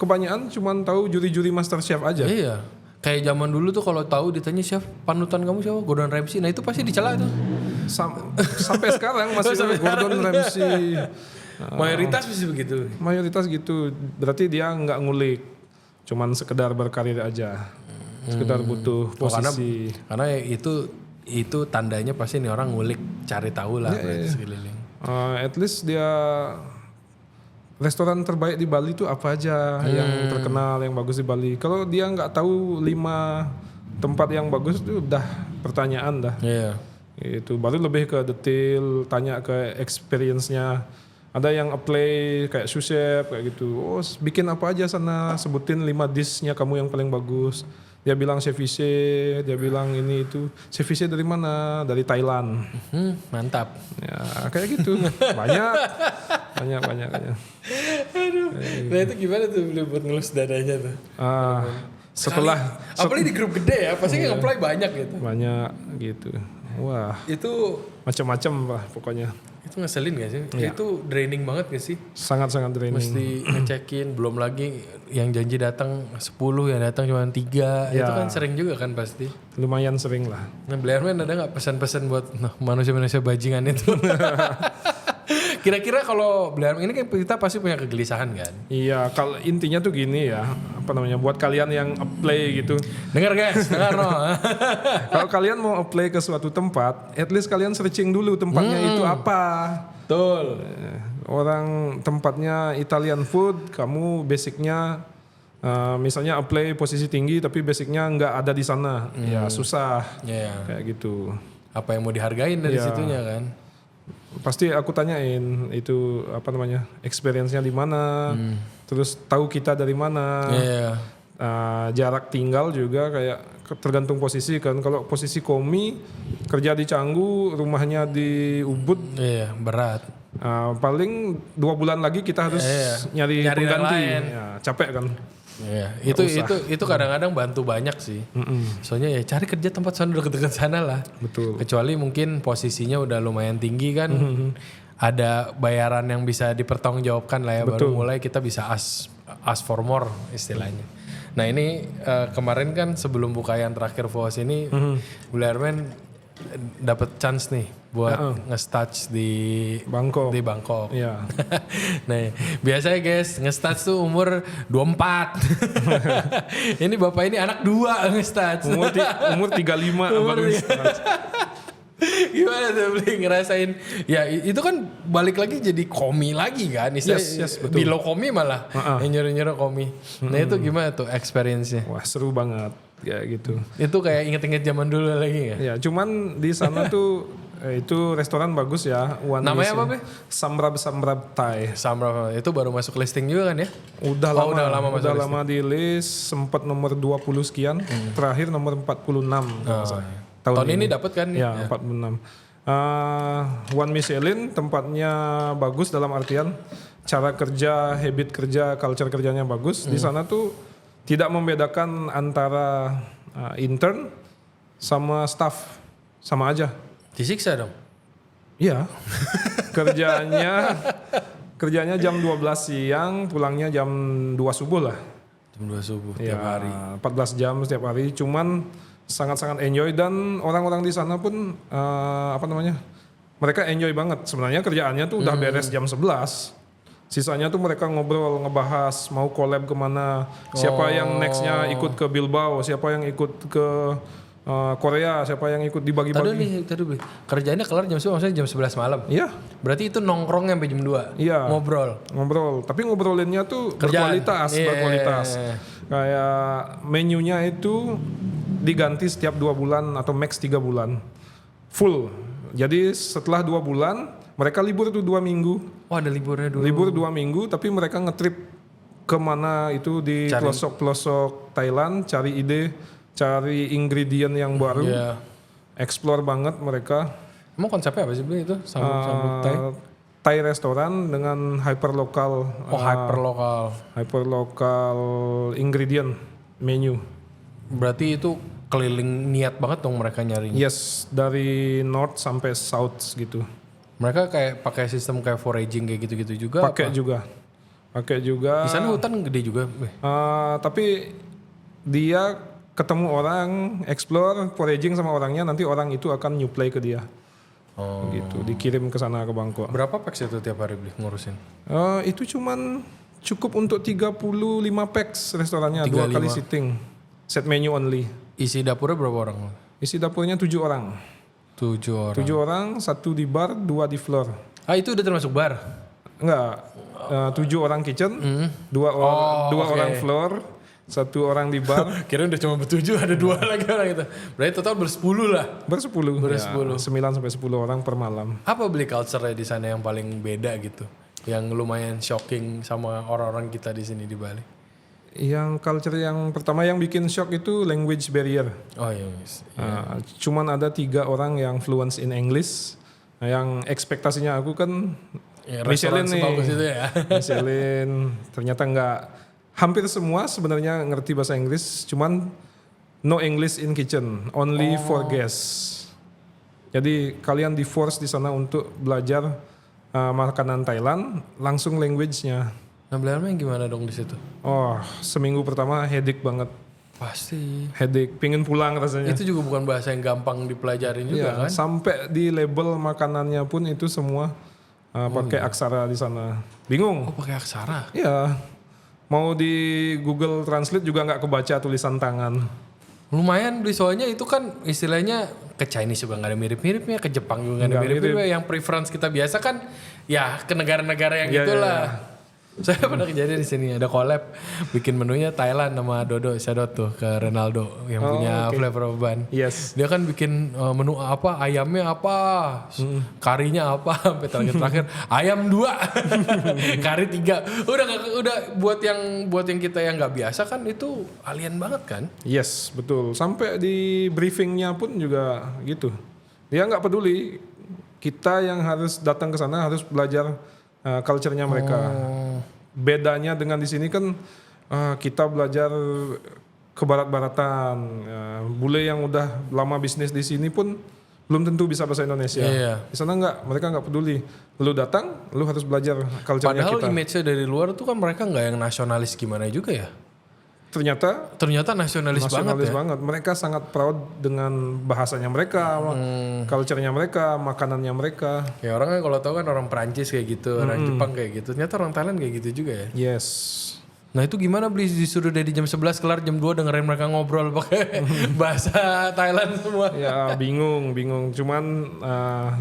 Kebanyakan cuman tahu juri-juri Master Chef aja. Iya. Kayak zaman dulu tuh kalau tahu ditanya chef panutan kamu siapa? Gordon Ramsay. Nah itu pasti dicela tuh. Sampai sekarang masih Gordon Ramsay. Mayoritas masih begitu. Mayoritas gitu. Berarti dia nggak ngulik, cuman sekedar berkarir aja, sekedar butuh posisi. Karena itu tandanya pasti nih orang ngulik, cari tahu lah sekeliling. At least dia restoran terbaik di Bali itu apa aja yang terkenal, yang bagus di Bali. Kalau dia nggak tahu 5 tempat yang bagus itu udah pertanyaan dah. Iya. Itu baru lebih ke detail, tanya ke experience-nya. Ada yang apply kayak sous chef kayak gitu. Oh, bikin apa aja sana, sebutin 5 dish-nya kamu yang paling bagus. Dia bilang ceviche, dia bilang ini itu. Ceviche dari mana? Dari Thailand. Mantap. Ya, kayak gitu. Banyak. Aduh. Nah, itu gimana tuh buat ngelus dadanya tuh? Setelah apalagi di grup gede ya, pasti nge-apply banyak gitu. Banyak gitu. Wah. Itu macam-macam lah pokoknya. Itu ngeselin gak sih? Ya. Itu draining banget gak sih? Sangat-sangat draining. Mesti ngecekin, belum lagi yang janji datang 10, yang datang cuma 3. Ya. Itu kan sering juga kan pasti. Lumayan sering lah. Nah, Bliarman ada gak pesan-pesan buat manusia-manusia bajingan itu? Kira-kira kalau beli ini kan kita pasti punya kegelisahan kan? Iya, kalau intinya tuh gini ya, apa namanya, buat kalian yang apply gitu. Dengar guys, dengar no. Kalau kalian mau apply ke suatu tempat, at least kalian searching dulu tempatnya itu apa. Betul. Orang tempatnya Italian food, kamu basicnya misalnya apply posisi tinggi tapi basicnya nggak ada di sana, ya susah. Kayak gitu. Apa yang mau dihargain dari situnya kan? Pasti aku tanyain itu apa namanya, experience-nya di mana, terus tahu kita dari mana. Jarak tinggal juga kayak tergantung posisi kan. Kalau posisi komi kerja di Canggu, rumahnya di Ubud, berat. Paling 2 bulan lagi kita harus nyari pengganti. Ya, capek kan. Itu kadang-kadang bantu banyak sih. Soalnya ya cari kerja tempat sana deket-deket sana lah. Betul. Kecuali mungkin posisinya udah lumayan tinggi kan. Ada bayaran yang bisa dipertanggungjawabkan lah ya. Baru mulai kita bisa ask for more istilahnya. Nah ini kemarin kan sebelum buka yang terakhir FOS ini, Bule Armen dapat chance nih buat nge-stats di Bangkok. Iya. Nah, biasanya guys, nge-stats tuh umur 24. Ini bapak ini anak 2 nge-stats. Umur 35 baru nge-stats. Gimana tuh Beli ngerasain? Ya itu kan balik lagi jadi komi lagi kan. Yes, betul. Bilo komi malah. Nyuruh-nyuruh komi. Nah itu gimana tuh experience-nya? Wah seru banget. Ya gitu. Itu kayak inget-inget zaman dulu lagi ya? Ya cuman di sana tuh itu restoran bagus ya. Namanya apa Be? Sambrab Thai. Sambrab itu baru masuk listing juga kan ya? Udah lama di list, sempat nomor 20 sekian, terakhir nomor 46. Tahun ini dapat kan? Ya, 46. One Michelin, tempatnya bagus dalam artian cara kerja, habit kerja, culture kerjanya bagus. Di sana tuh tidak membedakan antara intern sama staff, sama aja. Disiksa dong? Iya. kerjanya jam 12 siang, pulangnya jam 2 subuh lah. Jam 2 subuh tiap hari. 14 jam setiap hari, cuman sangat-sangat enjoy dan orang-orang di sana pun mereka enjoy banget. Sebenarnya kerjaannya tuh udah beres jam 11. Sisanya tuh mereka ngobrol, ngebahas mau collab kemana, siapa yang nextnya ikut ke Bilbao, siapa yang ikut ke Korea, siapa yang ikut dibagi-bagi. Tadi kerjaannya kelar jam 11, maksudnya jam 11 malam? Iya. Berarti itu nongkrong sampai jam 2? Iya. Ngobrol. Tapi ngobrolinnya tuh kerjaan. berkualitas. Kayak menunya itu diganti setiap 2 bulan atau max 3 bulan. Full. Jadi setelah 2 bulan, mereka libur tuh 2 minggu. Oh ada liburnya dulu. Libur 2 minggu, tapi mereka ngetrip kemana itu di pelosok-pelosok Thailand, cari ide, cari ingredient yang baru, explore banget mereka. Emang konsepnya apa sih Beli itu? Sambal Thai? Thai restoran dengan hyperlokal. Hyperlokal ingredient menu. Berarti itu keliling niat banget dong mereka nyarinya. Yes, dari north sampai south gitu. Mereka kayak pakai sistem kayak foraging kayak gitu-gitu juga. Pakai juga. Di sana hutan gede juga. Tapi dia ketemu orang, explore, foraging sama orangnya, nanti orang itu akan nyuplai ke dia. Gitu, dikirim ke sana ke Bangkok. Berapa packs itu tiap hari Beli ngurusin? Itu cuman cukup untuk 35 packs restorannya, 2 kali sitting. Set menu only. Isi dapurnya berapa orang? Isi dapurnya 7 orang. 7 orang, 1 di bar, 2 di floor. Itu udah termasuk bar? Enggak, 7 orang kitchen, 2 orang floor, 1 orang di bar. Kira udah cuma ber-7, ada 2 lagi orang itu. Berarti total ber-10 lah. Ber-10. 9 sampai 10 orang per malam. Apa Beli culture-nya di sana yang paling beda gitu? Yang lumayan shocking sama orang-orang kita di sini di Bali? Yang culture yang pertama yang bikin shock itu language barrier. Cuman ada 3 orang yang fluent in English. Yang ekspektasinya aku kan Michelin nih. Itu ya. Michelin ternyata enggak. Hampir semua sebenarnya ngerti bahasa Inggris, cuman no English in kitchen, only for guests. Jadi kalian di force di sana untuk belajar makanan Thailand, langsung language-nya. Nah belajarnya gimana dong di situ? Seminggu pertama headache banget. Pasti. Headache, pingin pulang rasanya. Itu juga bukan bahasa yang gampang dipelajarin juga kan? Sampai di label makanannya pun itu semua pakai aksara di sana. Bingung. Oh pakai aksara. Iya. Mau di Google Translate juga nggak kebaca tulisan tangan. Lumayan beli soalnya itu kan istilahnya ke Chinese juga nggak ada mirip-miripnya, ke Jepang juga nggak ada mirip-miripnya. Yang preference kita biasa kan ya ke negara-negara yang gitulah. Saya pernah kejadian di sini ada collab bikin menunya Thailand sama Dodo Shadot tuh ke Ronaldo yang punya Flavor of Ban. Yes. Dia kan bikin menu apa, ayamnya apa, karinya apa, sampai terakhir ayam 2, kari 3. Udah buat yang kita yang nggak biasa kan itu alien banget kan? Yes, betul. Sampai di briefingnya pun juga gitu. Dia nggak peduli. Kita yang harus datang ke sana harus belajar culture-nya mereka. Bedanya dengan di sini kan kita belajar ke barat-baratan. Bule yang udah lama bisnis di sini pun belum tentu bisa bahasa Indonesia. Iya. Di sana mereka nggak peduli. Lu datang, lu harus belajar culture-nya Padahal kita. image-nya dari luar tuh kan mereka nggak yang nasionalis gimana juga ya. Ternyata nasionalis banget ya. Mereka sangat proud dengan bahasanya mereka, culture-nya mereka, makanannya mereka. Ya orang kan kalau tahu kan orang Perancis kayak gitu, orang Jepang kayak gitu. Ternyata orang Thailand kayak gitu juga ya. Yes. Nah itu gimana beli disuruh dari jam 11 kelar jam 2 dengerin mereka ngobrol pakai bahasa Thailand semua. Ya bingung. Cuman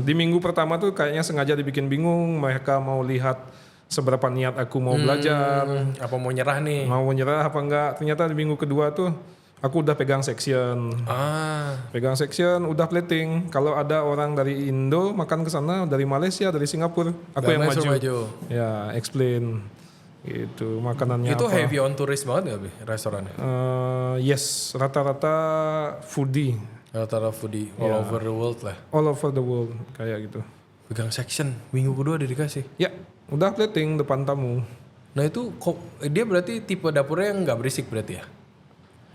di minggu pertama tuh kayaknya sengaja dibikin bingung. Mereka mau lihat seberapa niat aku mau belajar. Apa mau nyerah nih? Mau nyerah apa enggak. Ternyata di minggu kedua tuh aku udah pegang section. Pegang section, udah plating. Kalau ada orang dari Indo makan ke sana, dari Malaysia, dari Singapura, aku yang maju. Ya, explain. Gitu, makanannya itu apa. heavy on tourist banget gak Bi restorannya? Yes, rata-rata foodie. Rata-rata foodie all over the world lah. All over the world, kayak gitu. Pegang section, minggu kedua udah dikasih. Ya, udah plating depan tamu. Nah itu dia berarti tipe dapurnya yang gak berisik berarti ya?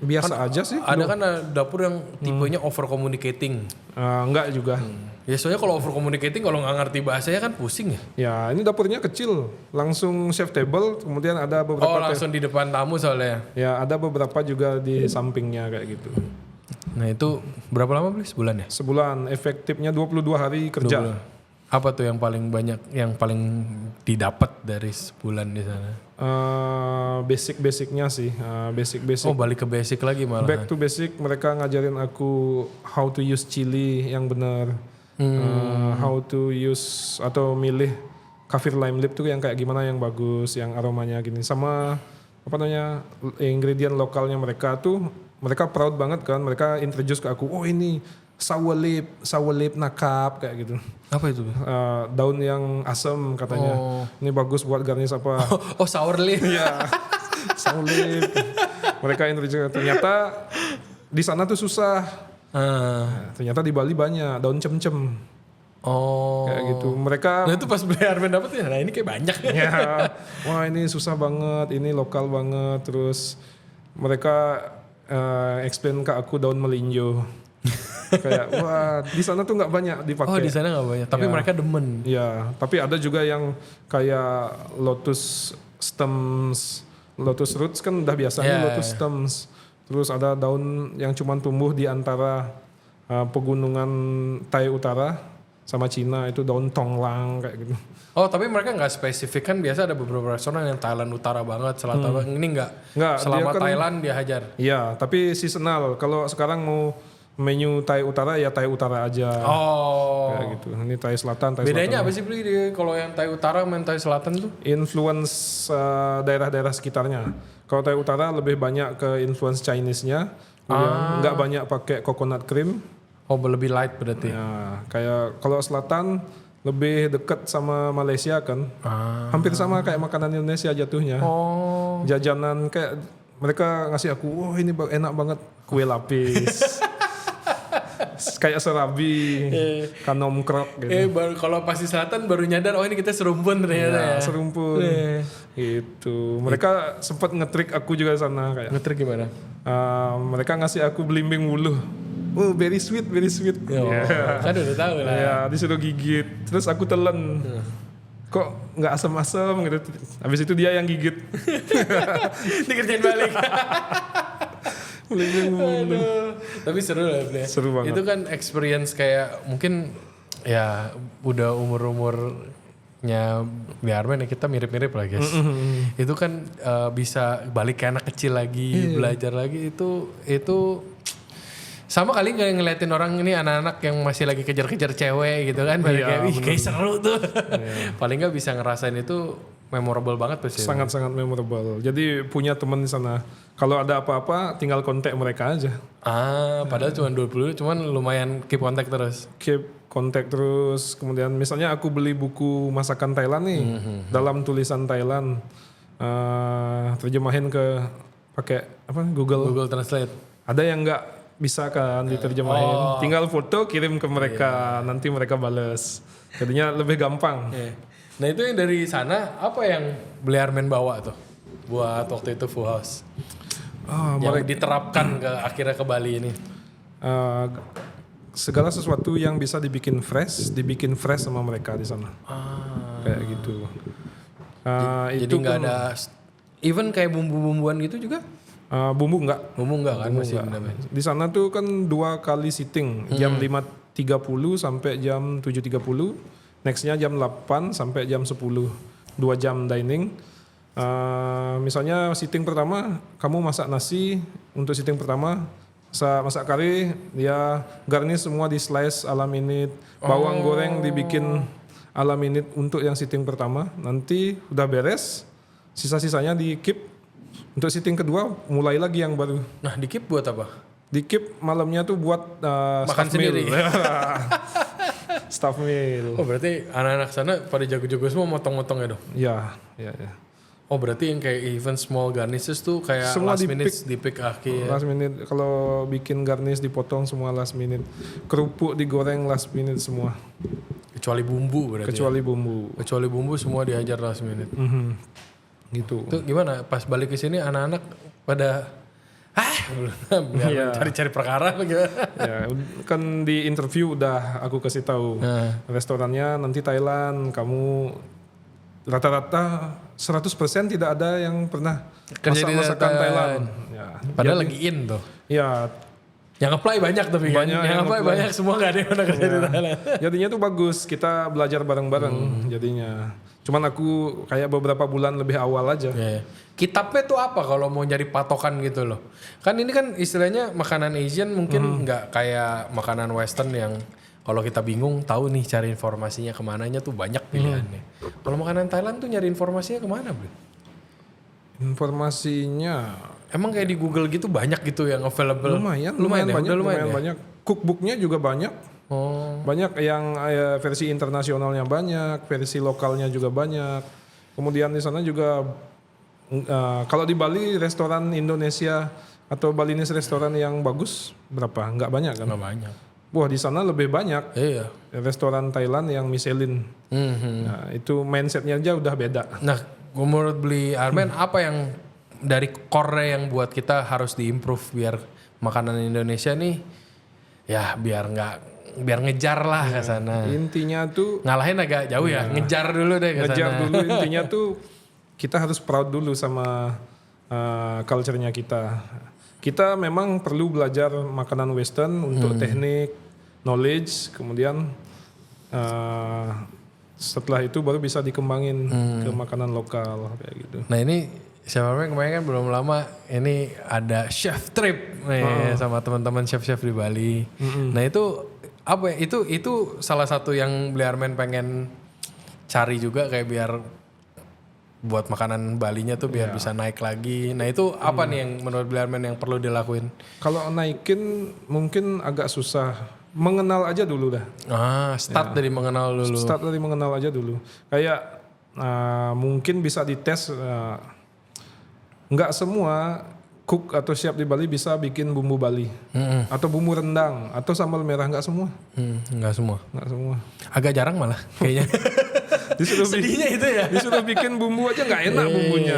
Biasa aja sih. Ada kan dapur yang tipenya over communicating. Enggak juga. Ya soalnya kalau over communicating kalau nggak ngerti bahasanya kan pusing ya. Ya ini dapurnya kecil, langsung chef table, kemudian ada beberapa. Oh langsung di depan tamu soalnya. Ya ada beberapa juga di sampingnya kayak gitu. Nah itu berapa lama beli? Sebulan ya? Sebulan, efektifnya 22 hari kerja. 22. Apa tuh yang paling banyak, yang paling didapat dari sebulan di sana? Basic-basicnya sih, basic. Oh balik ke basic lagi malah. Back to basic, mereka ngajarin aku how to use chili yang benar. How to use atau milih kaffir lime lip tuh yang kayak gimana yang bagus, yang aromanya gini, sama apa namanya ingredient lokalnya mereka tuh mereka proud banget kan, mereka introduce ke aku, oh ini sour lip nakap kayak gitu. Apa itu? Daun yang asam katanya, ini bagus buat garnish apa. Oh sour lip. Iya, sour lip. Mereka introduce, ternyata di sana tuh susah. Ternyata di Bali banyak daun cem-cem. Oh. Kayak gitu. Mereka. Nah itu pas beli Armen dapet ya. Nah ini kayak banyak. Ya. Wah ini susah banget. Ini lokal banget. Terus mereka explain ke aku daun melinjo. Kayak wah di sana tuh nggak banyak dipakai. Oh di sana nggak banyak. Tapi mereka demen. Ya. Tapi ada juga yang kayak lotus stems, lotus roots kan udah biasa nih lotus stems. Terus ada daun yang cuma tumbuh di antara pegunungan Thai Utara sama Cina, itu daun tonglang kayak gitu. Oh tapi mereka nggak spesifik kan, biasa ada beberapa restoran yang Thailand Utara banget, selatan banget. Ini nggak. Selama dia Thailand dia hajar. Iya, tapi seasonal. Kalau sekarang mau menu Thai Utara ya Thai Utara aja. Oh. Kayak gitu. Ini Thai Selatan, Thai Bedanya Selatan. apa sih beli kalau yang Thai Utara sama Thai Selatan tuh? Influence daerah-daerah sekitarnya. Kalau Thai Utara lebih banyak ke influence Chinese-nya, nggak banyak pakai coconut cream. Oh lebih light berarti. Ya, kayak kalau Selatan lebih dekat sama Malaysia kan, hampir sama kayak makanan Indonesia jatuhnya. Oh. Jajanan kayak mereka ngasih aku, wah ini enak banget kue lapis. Kayak serabi, kanom krok gitu. Baru kalau pasti selatan baru nyadar oh ini kita serumpun ternyata ya. Serumpun. Gitu. Mereka sempat ngetrik aku juga sana kayak. Ngetrik gimana? Mereka ngasih aku belimbing wuluh. Oh, very sweet. Kan udah tahu lah. Ya, disuruh gigit. Terus aku telan. Kok nggak asam-asam gitu. Habis itu dia yang gigit. Dikerjain balik. Aduh. Tapi seru lah ya. Seru banget. Itu kan experience kayak mungkin ya udah umur nya Beli Armen ya, kita mirip-mirip lah guys. Itu kan bisa balik ke anak kecil lagi, belajar lagi, itu sama kali nggak ngeliatin orang ini anak-anak yang masih lagi kejar-kejar cewek gitu kan, kayak wih kayak seru tuh. Paling nggak bisa ngerasain itu memorable banget pasti. Sangat-sangat memorable. Jadi punya teman di sana. Kalau ada apa-apa tinggal kontak mereka aja. Padahal cuma 20, cuman lumayan keep kontak terus. Keep kontak terus. Kemudian misalnya aku beli buku masakan Thailand nih, dalam tulisan Thailand, terjemahin ke pakai Google Translate. Ada yang nggak bisa kan diterjemahin, tinggal foto kirim ke mereka, nanti mereka bales. Jadinya lebih gampang. Nah itu yang dari sana apa yang Beli Armen bawa tuh buat waktu itu Full House? Yang diterapkan akhirnya ke Bali ini. Segala sesuatu yang bisa dibikin fresh sama mereka di sana. Kayak gitu. Jadi nggak ada, even kayak bumbu-bumbuan gitu juga? Bumbu enggak kan masih benar. Di sana tuh kan 2 kali sitting, jam 5.30 sampai jam 7.30, nextnya jam 8 sampai jam 10, 2 jam dining. Misalnya sitting pertama kamu masak nasi, untuk sitting pertama masak kari, dia garnish semua di slice ala minute, bawang goreng dibikin ala minute untuk yang sitting pertama. Nanti udah beres, sisa-sisanya di keep. Untuk sitting kedua mulai lagi yang baru. Nah di keep buat apa? Di keep malamnya tuh buat makan sendiri. Staff meal. Oh berarti anak-anak sana pada jago-jago semua motong-motong ya dong? Ya. Oh berarti yang kayak event small garnishes tuh kayak semua last minute di pick akhir. Last minute, kalau bikin garnish dipotong semua last minute. Kerupuk digoreng last minute semua. Kecuali bumbu berarti. Kecuali bumbu Semua dihajar last minute. Gitu. Itu gimana pas balik ke sini anak-anak pada cari-cari perkara gimana? Ya, kan di interview udah aku kasih tahu. Restorannya nanti Thailand, kamu rata-rata 100% tidak ada yang pernah kerja di masakan Thailand. Ya, padahal lagi in tuh. Ya, yang apply banyak tapi kan. Yang apply banyak, semua gak ada yang pernah kerja di Thailand. Jadinya tuh bagus, kita belajar bareng-bareng jadinya. Cuman aku kayak beberapa bulan lebih awal aja. Kitabnya tuh apa kalau mau nyari patokan gitu loh. Kan ini kan istilahnya makanan Asian mungkin nggak kayak makanan Western yang kalau kita bingung tahu nih cari informasinya kemananya tuh banyak pilihannya. Kalau makanan Thailand tuh nyari informasinya kemana bro? Informasinya emang kayak di Google gitu banyak gitu yang available. Lumayan banyak. Cookbooknya juga banyak. Banyak yang versi internasionalnya banyak, versi lokalnya juga banyak. Kemudian di sana juga kalau di Bali restoran Indonesia atau Balinese restoran yang bagus berapa? Nggak banyak kan? Nggak banyak. Wah di sana lebih banyak. Iya. Restoran Thailand yang Michelin. Nah, itu mindsetnya aja udah beda. Nah, menurut Beli Armen apa yang dari core yang buat kita harus diimprove biar makanan Indonesia nih ya biar ngejar lah ke sana. Intinya tuh ngalahin agak jauh ya, ngejar dulu deh ke sana. Ngejar dulu intinya tuh kita harus proud dulu sama culture-nya kita. Kita memang perlu belajar makanan Western untuk teknik, knowledge, kemudian setelah itu baru bisa dikembangin ke makanan lokal kayak gitu. Nah ini siapa kemarin kan belum lama ini ada chef trip nih sama teman-teman chef-chef di Bali. Nah itu apa ya? Itu salah satu yang Beli Armen pengen cari juga kayak biar buat makanan Balinya tuh biar bisa naik lagi. Nah itu apa nih yang menurut Beli Armen yang perlu dilakuin? Kalau naikin mungkin agak susah. Mengenal aja dulu dah. Start dari mengenal dulu. Start dari mengenal aja dulu. Kayak mungkin bisa dites. Nggak semua cook atau chef di Bali bisa bikin bumbu Bali. Atau bumbu rendang. Atau sambal merah. Nggak semua. Nggak semua. Agak jarang malah kayaknya. Sedihnya itu ya. Disuruh bikin bumbu aja nggak enak bumbunya.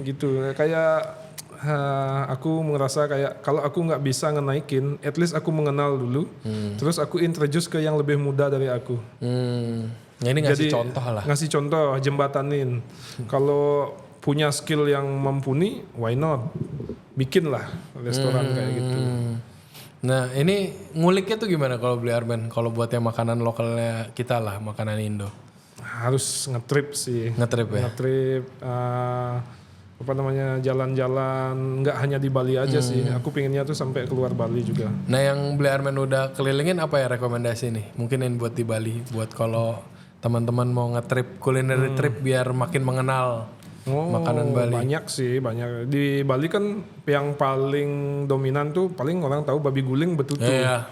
Gitu. Kayak aku merasa kayak kalau aku nggak bisa ngenaikin, at least aku mengenal dulu. Terus aku introduce ke yang lebih muda dari aku. Ya ini ngasih contoh lah. Ngasih contoh, jembatanin. Kalau punya skill yang mumpuni, why not? Bikin lah restoran kayak gitu. Nah ini nguliknya tuh gimana kalau Beli Armen? Kalau buat yang makanan lokalnya kita lah, makanan Indo. harus ngetrip sih. Ngetrip ya. Ngetrip jalan-jalan nggak hanya di Bali aja sih. Aku pengennya tuh sampai keluar Bali juga. Nah yang Beli Armen udah kelilingin apa ya rekomendasi nih? Mungkin yang buat di Bali, buat kalau teman-teman mau nge-trip culinary trip biar makin mengenal makanan Bali. Banyak sih, banyak. Di Bali kan yang paling dominan tuh paling orang tahu babi guling betutu. Iya.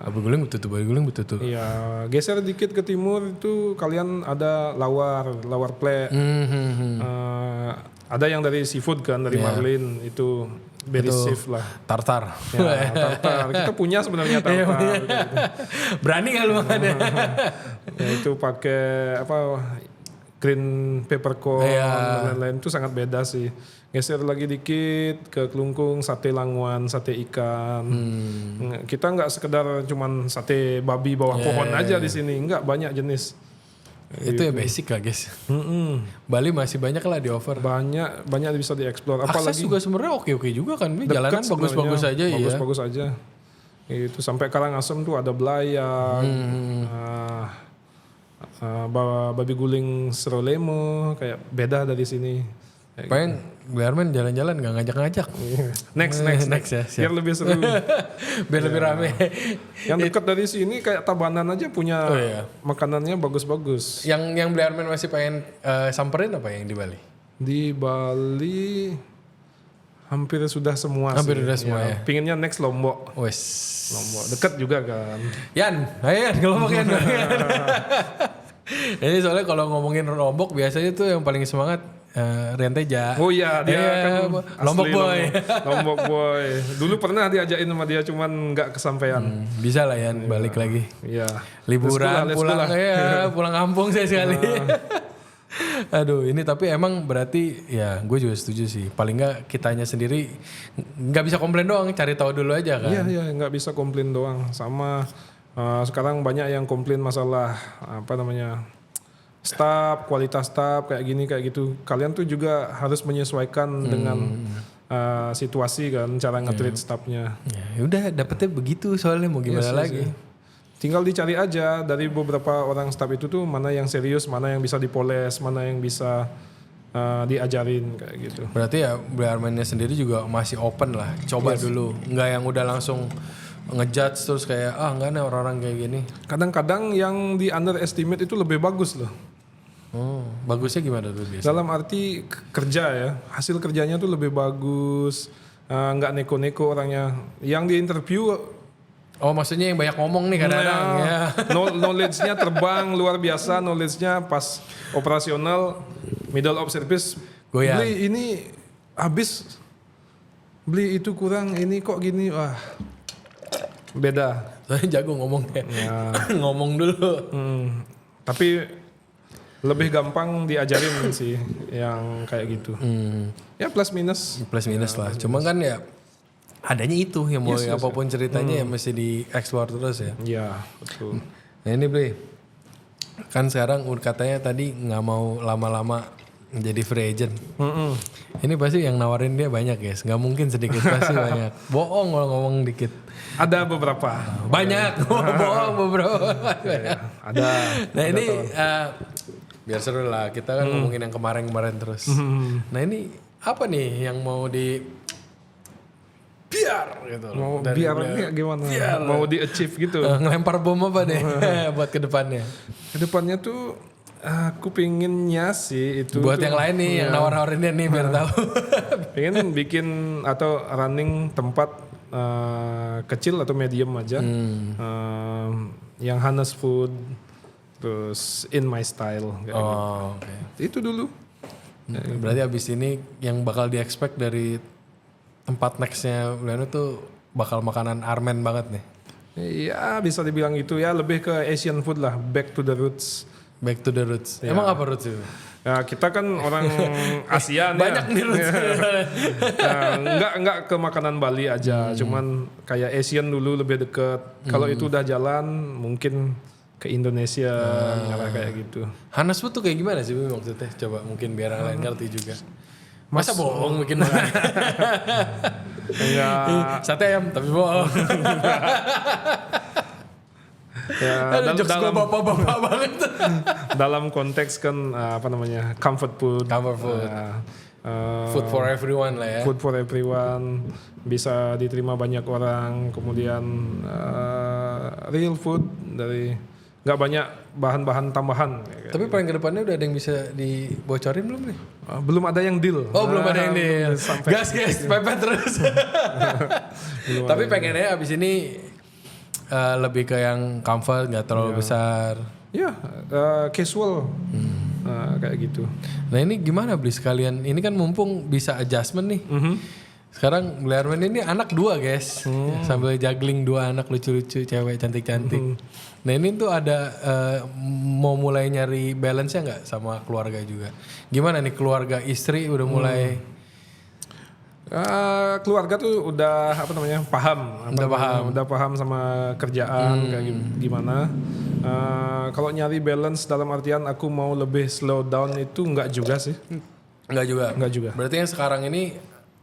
Babi guling betutu. Iya, geser dikit ke timur itu kalian ada lawar plek. Ada yang dari seafood kan, dari marlin itu very safe lah. Tartar. Ya, tartar. Kita punya sebenarnya tartar. Gitu. Berani gak lu makannya? Ya, itu pakai green peppercorn dan lain-lain itu sangat beda sih. Geser lagi dikit ke Kelungkung, sate languan, sate ikan. Kita nggak sekedar cuman sate babi bawah pohon aja di sini, nggak, banyak jenis. Itu ya basic lah guys. Bali masih banyak lah di offer. Banyak bisa dieksplor. Akses Apalagi juga sebenarnya oke juga kan. Jalanan dekat bagus-bagus aja ya. Bagus-bagus aja. Itu sampai Karangasem tuh ada belayar. Babi guling serolemo kayak beda dari sini. Pengen Beli Armen jalan-jalan gak ngajak-ngajak. Next ya. Biar lebih seru. Biar lebih rame. Yang dekat dari sini kayak Tabanan aja punya makanannya bagus-bagus. Yang Beli Armen masih pengen samperin apa yang di Bali? Di Bali hampir sudah semua. Hampir sudah semua ya. Pinginnya next Lombok. Wes. Lombok dekat juga kan. Ayo Yan ke Lombok Yan. Ini soalnya kalau ngomongin Lombok biasanya tuh yang paling semangat Renteja. Oh iya, dia kan Lombok boy. Lombok boy. Dulu pernah diajakin sama dia cuman nggak kesampaian. Bisa lah Yan balik lagi. Iya. Liburan pulang kampung saya sekali. Aduh, ini tapi emang berarti ya gue juga setuju sih. Paling nggak kitanya sendiri nggak bisa komplain doang, cari tahu dulu aja kan. Iya, nggak bisa komplain doang. Sama sekarang banyak yang komplain masalah staff, kualitas staff kayak gitu. Kalian tuh juga harus menyesuaikan dengan situasi kan, cara nge-treat staffnya. Ya udah dapetnya begitu soalnya mau gimana lagi. Tinggal dicari aja dari beberapa orang staff itu tuh mana yang serius, mana yang bisa dipoles, mana yang bisa diajarin kayak gitu. Berarti ya Beli Armennya sendiri juga masih open lah, coba dulu, nggak yang udah langsung ngejudge terus kayak nggak nih orang-orang kayak gini. Kadang-kadang yang di underestimate itu lebih bagus loh. Bagusnya gimana tuh biasanya? Dalam arti kerja ya, hasil kerjanya tuh lebih bagus, nggak neko-neko orangnya. Yang di interview. Oh maksudnya yang banyak ngomong nih kadang-kadang ya. Knowledge-nya terbang luar biasa, knowledge-nya pas operasional, middle of service. Goyang. Beli ini habis, beli itu kurang, ini kok gini, wah beda. Soalnya jago ngomongnya. Ngomong dulu. Tapi lebih gampang diajarin sih yang kayak gitu. Ya plus minus. Plus minus lah. Cuma kan ya adanya itu yang mau apapun ceritanya ya mesti dieksplor terus ya. Iya betul. Nah ini Bli, kan sekarang katanya tadi nggak mau lama-lama jadi free agent. Ini pasti yang nawarin dia banyak guys, nggak mungkin sedikit pasti banyak. Bohong kalau ngomong dikit. Ada beberapa. Banyak, bohong beberapa. Ada. Nah ini biar seru lah, kita kan ngomongin yang kemarin-kemarin terus. Nah ini apa nih yang mau di biar gitu. Mau biar gimana? Biar. Mau di-achieve gitu. Ngelempar bom apa deh buat kedepannya? Kedepannya tuh aku pinginnya sih itu. Buat yang lain nih yang nawar-nawarin dia nih biar tahu. Pengen bikin atau running tempat kecil atau medium aja. Yang Hanes Food. Terus in my style kayak gitu. Okay. Itu dulu. Berarti abis ini yang bakal di-expect dari tempat nextnya Uliano tuh bakal makanan Armen banget nih. Iya bisa dibilang gitu ya, lebih ke Asian food lah, back to the roots. Back to the roots. Ya. Emang apa roots itu? Ya kita kan orang ASEAN banyak nih roots. Enggak ke makanan Bali aja, cuman kayak Asian dulu lebih deket. Kalau itu udah jalan mungkin ke Indonesia kayak gitu. Hanes Food tuh kayak gimana sih maksudnya? Coba mungkin biar orang lain ngerti juga. Masa bohong bikin enggak. Sate ayam tapi bohong. Ya, Aduh, jokes gue bapak-bapak banget. dalam konteks kan comfort food. Comfort food. Food for everyone lah ya. Food for everyone, bisa diterima banyak orang, kemudian real food dari nggak banyak bahan-bahan tambahan. Tapi paling ke depannya udah ada yang bisa dibocorin belum nih? Belum ada yang deal. Oh belum ada yang deal. Sampai Gas pepet terus. Tapi pengennya abis ini lebih ke yang comfort, nggak terlalu besar. Ya, casual. Kayak gitu. Nah ini gimana beli sekalian? Ini kan mumpung bisa adjustment nih. Sekarang beli Armen ini anak 2 guys. Sambil juggling 2 anak lucu-lucu, cewek cantik-cantik. Nah ini tuh ada mau mulai nyari balance-nya nggak sama keluarga juga? Gimana nih keluarga istri udah mulai? Keluarga tuh udah paham. Udah paham sama kerjaan kayak gimana. Kalau nyari balance dalam artian aku mau lebih slow down itu enggak juga sih. Enggak juga. Berarti Berarti yang sekarang ini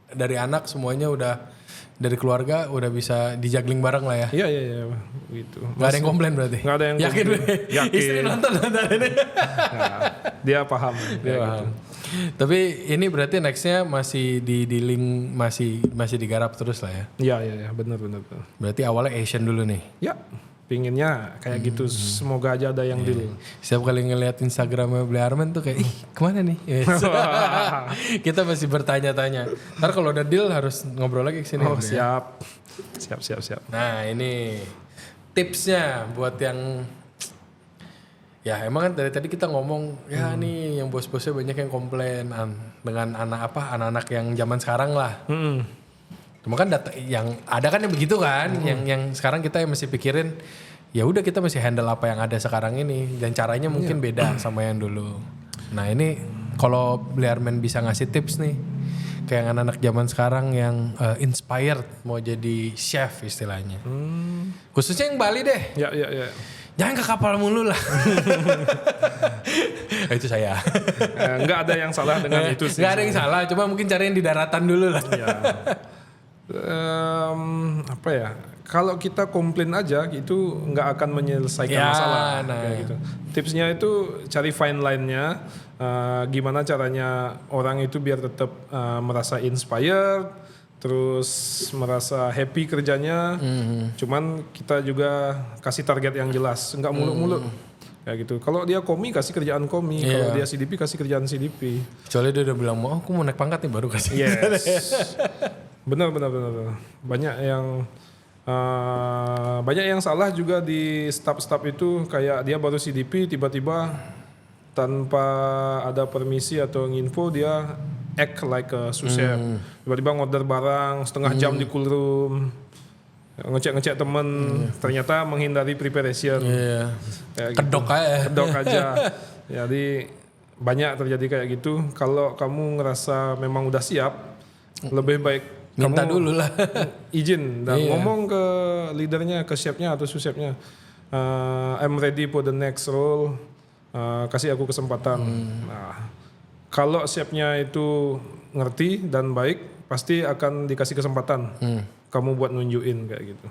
dari anak semuanya udah dari keluarga udah bisa dijuggling bareng lah ya. Iya gitu. Gak ada yang komplain berarti. Gak ada yang yakin. Yakin. Istri nonton ini. Dia paham. Dia paham. Tapi ini berarti nextnya masih di link masih digarap terus lah ya. Iya benar. Berarti awalnya Asian dulu nih. Ya, pinginnya kayak gitu. Semoga aja ada yang deal. Setiap kali ngeliat Instagramnya Beli Armen tuh kayak, ih kemana nih? Kita masih bertanya-tanya. Ntar kalau udah deal harus ngobrol lagi kesini. Oh siap. Nah ini tipsnya buat yang ya emang kan dari tadi kita ngomong ya nih yang bos-bosnya banyak yang komplain dengan anak-anak yang zaman sekarang lah. Cuma kan data yang ada kan yang begitu kan, yang sekarang kita yang mesti pikirin ya udah kita mesti handle apa yang ada sekarang ini dan caranya mungkin beda sama yang dulu. Nah ini kalau Beli Armen bisa ngasih tips nih kayak anak-anak zaman sekarang yang inspired mau jadi chef istilahnya. Khususnya yang Bali deh. Ya. Jangan ke kapal mulu lah. Itu saya. Nggak ada yang salah dengan itu sih. Nggak ada yang salah, cuma mungkin cari yang di daratan dulu lah. Ya. Kalau kita komplain aja itu nggak akan menyelesaikan masalah. Kayak gitu. Tipsnya itu cari fine line-nya. Gimana caranya orang itu biar tetap merasa inspired, terus merasa happy kerjanya. Cuman kita juga kasih target yang jelas, nggak muluk-muluk. Kayak gitu. Kalau dia komi kasih kerjaan komi, kalau dia CDP kasih kerjaan CDP. Kecuali dia udah bilang mau aku mau naik pangkat nih baru kasih. Yes. Benar. Banyak yang salah juga di staff itu, kayak dia baru CDP tiba-tiba tanpa ada permisi atau nginfo dia act like a sous chef. Tiba-tiba ngorder barang setengah jam di cool room, ngecek temen, ternyata menghindari preparation. Kayak Kedok gitu. aja. Jadi banyak terjadi kayak gitu. Kalau kamu ngerasa memang udah siap, lebih baik minta kamu dulu lah. izin dan ngomong ke leadernya, ke chefnya atau sous chefnya, I'm ready for the next role, kasih aku kesempatan. Nah, kalau chefnya itu ngerti dan baik, pasti akan dikasih kesempatan kamu buat nunjukin kayak gitu.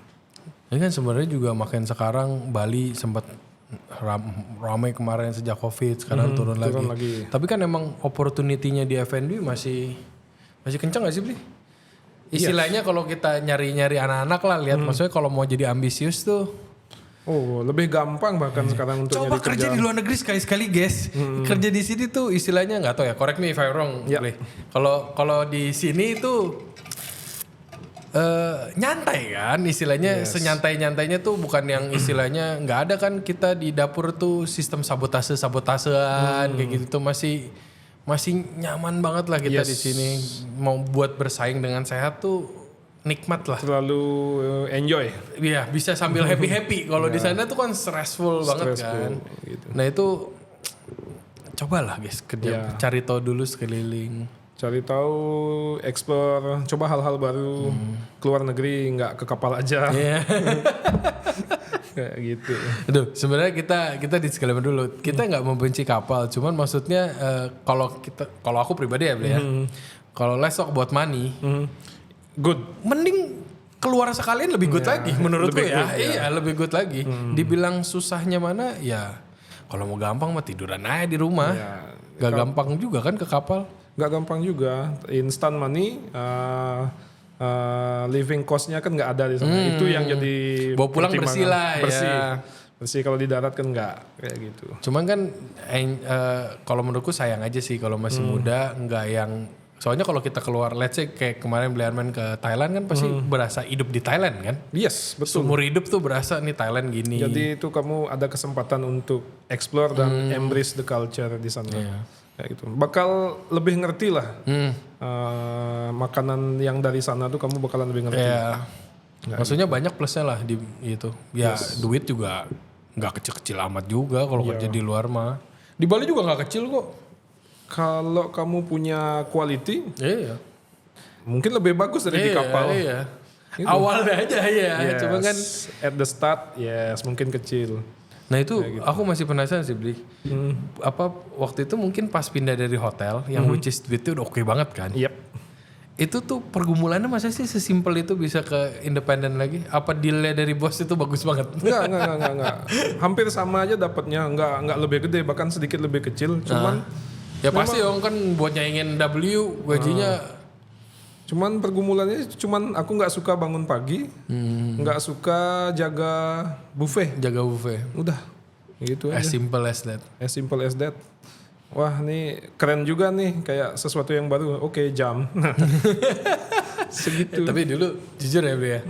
Ini kan sebenarnya juga makin sekarang Bali sempat ramai kemarin sejak COVID, sekarang turun lagi. Tapi kan emang opportunity-nya di F&B masih kencang gak sih Bli? Istilahnya kalau kita nyari-nyari anak-anak lah, lihat maksudnya kalau mau jadi ambisius tuh. Oh, lebih gampang bahkan sekarang untuk coba nyari kerja di luar negeri sekali-sekali guys. Kerja di sini tuh istilahnya nggak tahu ya, correct me if I'm wrong. Kalau di sini itu nyantai kan istilahnya, senyantai-nyantainya tuh bukan yang istilahnya nggak ada kan kita di dapur tuh sistem sabotasean kayak gitu tuh masih nyaman banget lah kita di sini. Mau buat bersaing dengan sehat tuh nikmat lah. Terlalu enjoy. Iya, bisa sambil happy-happy. Kalau di sana tuh kan stressful banget kan. Gitu. Nah itu cobalah guys kerja, cari tahu dulu sekeliling. Cari tahu, explore, coba hal-hal baru. Keluar negeri, nggak ke kapal aja. Kayak gitu. Aduh, sebenarnya kita disclaimer dulu. Kita nggak membenci kapal, cuman maksudnya kalau aku pribadi ya, Bli ya. Kalau let's talk about money, Good. mending keluar sekalian lebih good lagi menurutku lebih ya. good, Iya, lebih good lagi. Dibilang susahnya mana ya kalau mau gampang mah tiduran aja di rumah. Ya, Gak gampang juga kan ke kapal. nggak gampang juga. Instant money, living cost-nya kan nggak ada di sana. Itu yang jadi Bawa pulang pertimbangan. bersih lah, bersih. ya. Bersih kalau di darat kan nggak kayak gitu. Cuman kan kalau menurutku sayang aja sih kalau masih muda nggak yang soalnya kalau kita keluar let's say kayak kemarin Bliarman ke Thailand kan pasti berasa hidup di Thailand kan. Yes, betul. Seumur hidup tuh berasa nih Thailand gini. Jadi itu kamu ada kesempatan untuk explore dan embrace the culture di sana. Iya. Kayak gitu. Bakal lebih ngerti lah. Makanan yang dari sana tuh kamu bakalan lebih ngerti. Ya. Maksudnya banyak plusnya lah di itu. Ya duit juga nggak kecil-kecil amat juga kalau kerja di luar mah. Di Bali juga nggak kecil kok. Kalau kamu punya quality, Iya. mungkin lebih bagus dari di kapal. Iya. Awalnya aja ya. Yes, Cuma kan at the start, yes mungkin kecil. nah itu aku masih penasaran sih Bli. Apa waktu itu mungkin pas pindah dari hotel yang which is duitnya udah oke banget kan. Yep. Itu tuh pergumulannya masa sih sesimpel itu bisa ke independen lagi? Apa deal-nya dari bos itu bagus banget? Enggak. Hampir sama aja dapatnya, enggak lebih gede, bahkan sedikit lebih kecil. Cuman Ya pasti dong kan buat nyaingin W gajinya. Cuman pergumulannya cuman aku nggak suka bangun pagi, nggak suka jaga buffet. Jaga buffet. Udah, gitu aja. As simple as that. As simple as that. Wah, nih keren juga nih, kayak sesuatu yang baru. Oke, jam. Segitu. Tapi dulu jujur ya Bri ya.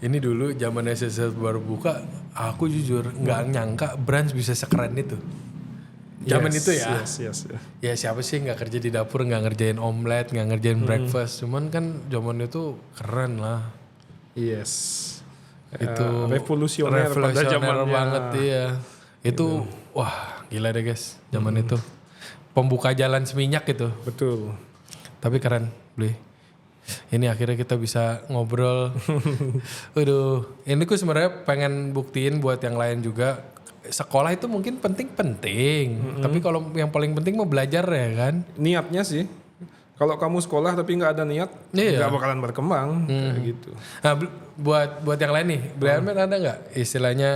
Ini dulu zaman SSL baru buka, aku jujur nggak nyangka Branch bisa sekeren itu. Zaman itu ya. Yes. Ya siapa sih nggak kerja di dapur nggak ngerjain omelet nggak ngerjain breakfast. Cuman kan zaman itu keren lah. Yes. Itu revolusioner pada zamannya. banget iya. Itu wah gila deh guys zaman itu. Pembuka jalan seminyak itu. Betul. Tapi keren Bli. Ini akhirnya kita bisa ngobrol. Aduh, ini ku sebenarnya pengen buktiin buat yang lain juga. Sekolah itu mungkin penting-penting. Tapi kalau yang paling penting mau belajar ya kan. Niatnya sih. Kalau kamu sekolah tapi nggak ada niat, nggak bakalan berkembang kayak gitu. Nah, buat yang lain nih, Bliarman ada nggak istilahnya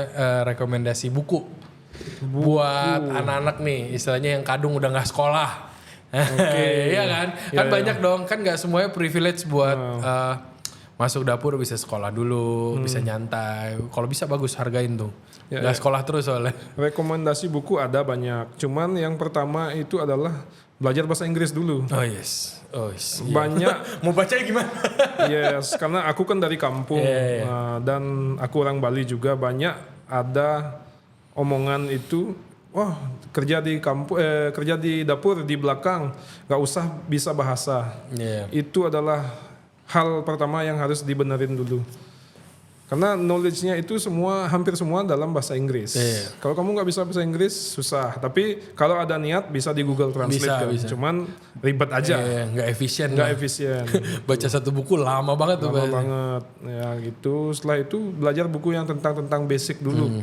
rekomendasi buku buat anak-anak nih, istilahnya yang kadung udah nggak sekolah. Iya kan? Kan banyak dong, kan nggak semuanya privilege buat masuk dapur bisa sekolah dulu, bisa nyantai. Kalau bisa bagus hargain tuh. Nggak sekolah terus soalnya. Rekomendasi buku ada banyak. Cuman yang pertama itu adalah belajar bahasa Inggris dulu. Oh yes. Banyak. Mau bacanya gimana? Yes, karena aku kan dari kampung dan aku orang Bali juga, banyak ada omongan itu, wah kerja di kampung, kerja di dapur di belakang, nggak usah bisa bahasa. Itu adalah hal pertama yang harus dibenerin dulu. Karena knowledge-nya itu hampir semua dalam bahasa Inggris. Kalau kamu nggak bisa bahasa Inggris susah. Tapi kalau ada niat bisa di Google Translate bisa. Cuman ribet aja. Nggak efisien. Baca satu buku lama banget tuh. Lama banget. Ya gitu. Setelah itu belajar buku yang tentang basic dulu.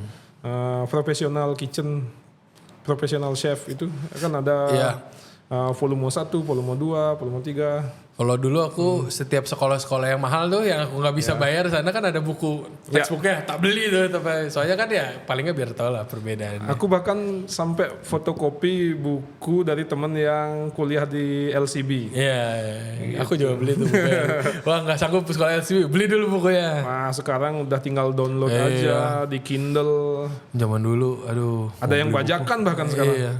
Professional kitchen, professional chef itu kan ada volume 1, volume 2, volume 3. Kalau dulu aku setiap sekolah-sekolah yang mahal tuh yang aku nggak bisa bayar sana kan ada buku textbooknya tak beli tuh, soalnya kan ya palingnya biar tau lah perbedaannya. Aku bahkan sampai fotokopi buku dari temen yang kuliah di LCB. Iya, aku juga beli tuh bukunya. Wah nggak sanggup sekolah LCB, beli dulu bukunya. Nah sekarang udah tinggal download aja di Kindle. Zaman dulu, aduh. Ada yang bajakan bahkan sekarang.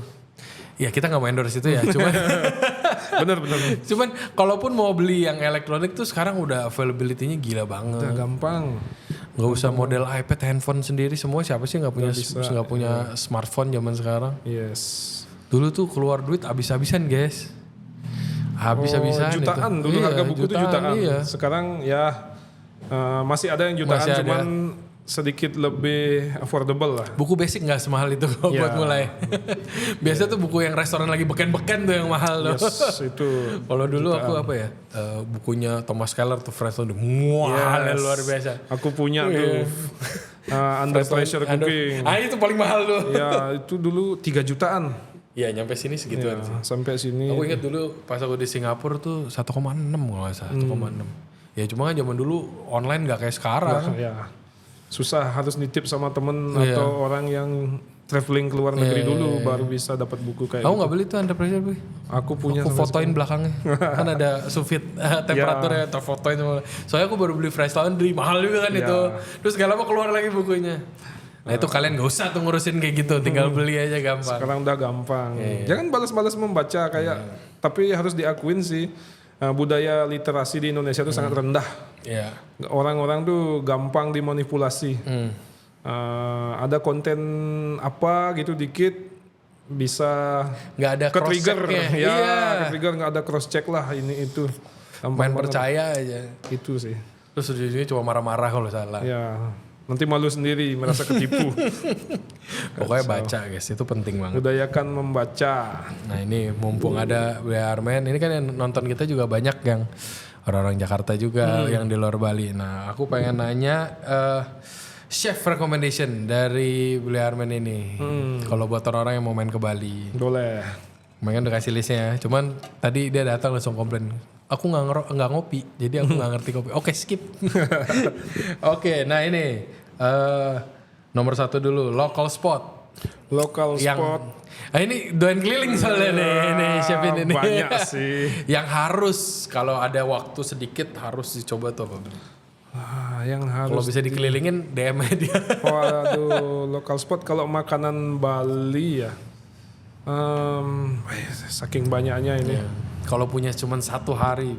Ya kita nggak mau endorse itu ya, cuman bener. Cuman kalaupun mau beli yang elektronik tuh sekarang udah availability-nya gila banget. Udah gampang. Nggak usah model iPad, handphone sendiri semua, siapa sih nggak punya smartphone zaman sekarang? Yes. Dulu tuh keluar duit abis-abisan guys. Habis-habisan. Jutaan dulu harga buku tuh jutaan. Sekarang ya masih ada yang jutaan, cuman sedikit lebih affordable lah. Buku basic nggak semahal itu buat mulai. Biasa tuh buku yang restoran lagi beken-beken tuh yang mahal loh. Yes, itu. Kalau dulu aku apa ya? Bukunya Thomas Keller tuh Friends on the mahal luar biasa. Aku punya tuh. Under Pressure Cooking. Itu paling mahal tuh. Ya itu dulu 3 jutaan. Iya nyampe sini segituan sih. Sampai sini. Aku ingat dulu pas aku di Singapura tuh 1,6 kalau nggak salah, 1,6. Ya cuma kan zaman dulu online nggak kayak sekarang. Ya susah, harus nitip sama temen atau orang yang traveling ke luar negeri dulu baru bisa dapat buku kayak Kamu gitu. nggak beli tuh Under Pressure, Boy? Aku punya. Aku fotoin belakangnya. Kan ada sous-vide temperaturnya, terfotoin semua. Soalnya aku baru beli Fresh Laundry, mahal juga kan itu. Terus gak lama keluar lagi bukunya. Nah itu kalian gak usah tuh ngurusin kayak gitu, tinggal beli aja gampang. Sekarang udah gampang. Jangan balas-balas membaca kayak, tapi harus diakuin sih budaya literasi di Indonesia itu sangat rendah. Iya. Orang-orang tuh gampang dimanipulasi. Ada konten apa gitu dikit bisa Nggak ada ke trigger, cross-checknya. ke trigger, nggak ada cross check lah ini itu. Main percaya aja. Itu sih. Terus ujung-ujungnya cuma marah-marah kalau salah. Ya, nanti malu sendiri merasa ketipu. Pokoknya baca guys, itu penting banget. Budayakan membaca. Nah ini mumpung ada Bea Armen, ini kan yang nonton kita juga banyak yang orang-orang Jakarta juga, yang di luar Bali. Nah aku pengen nanya chef recommendation dari Bea Armen ini. Kalau buat orang-orang yang mau main ke Bali. Boleh. Main udah kasih listnya, cuman tadi dia datang langsung komplain. Aku nggak ngopi, jadi aku nggak ngerti kopi. Oke skip. Oke, nah ini nomor 1 dulu, local spot. Local Yang, spot. ini doain keliling soalnya nih chef ini nih. Banyak sih. Yang harus kalau ada waktu sedikit harus dicoba tuh apa? Yang Kalau harus bisa dikelilingin DM aja dia. waduh, local spot kalau makanan Bali ya. Saking banyaknya ini. Kalau punya cuman 1 hari.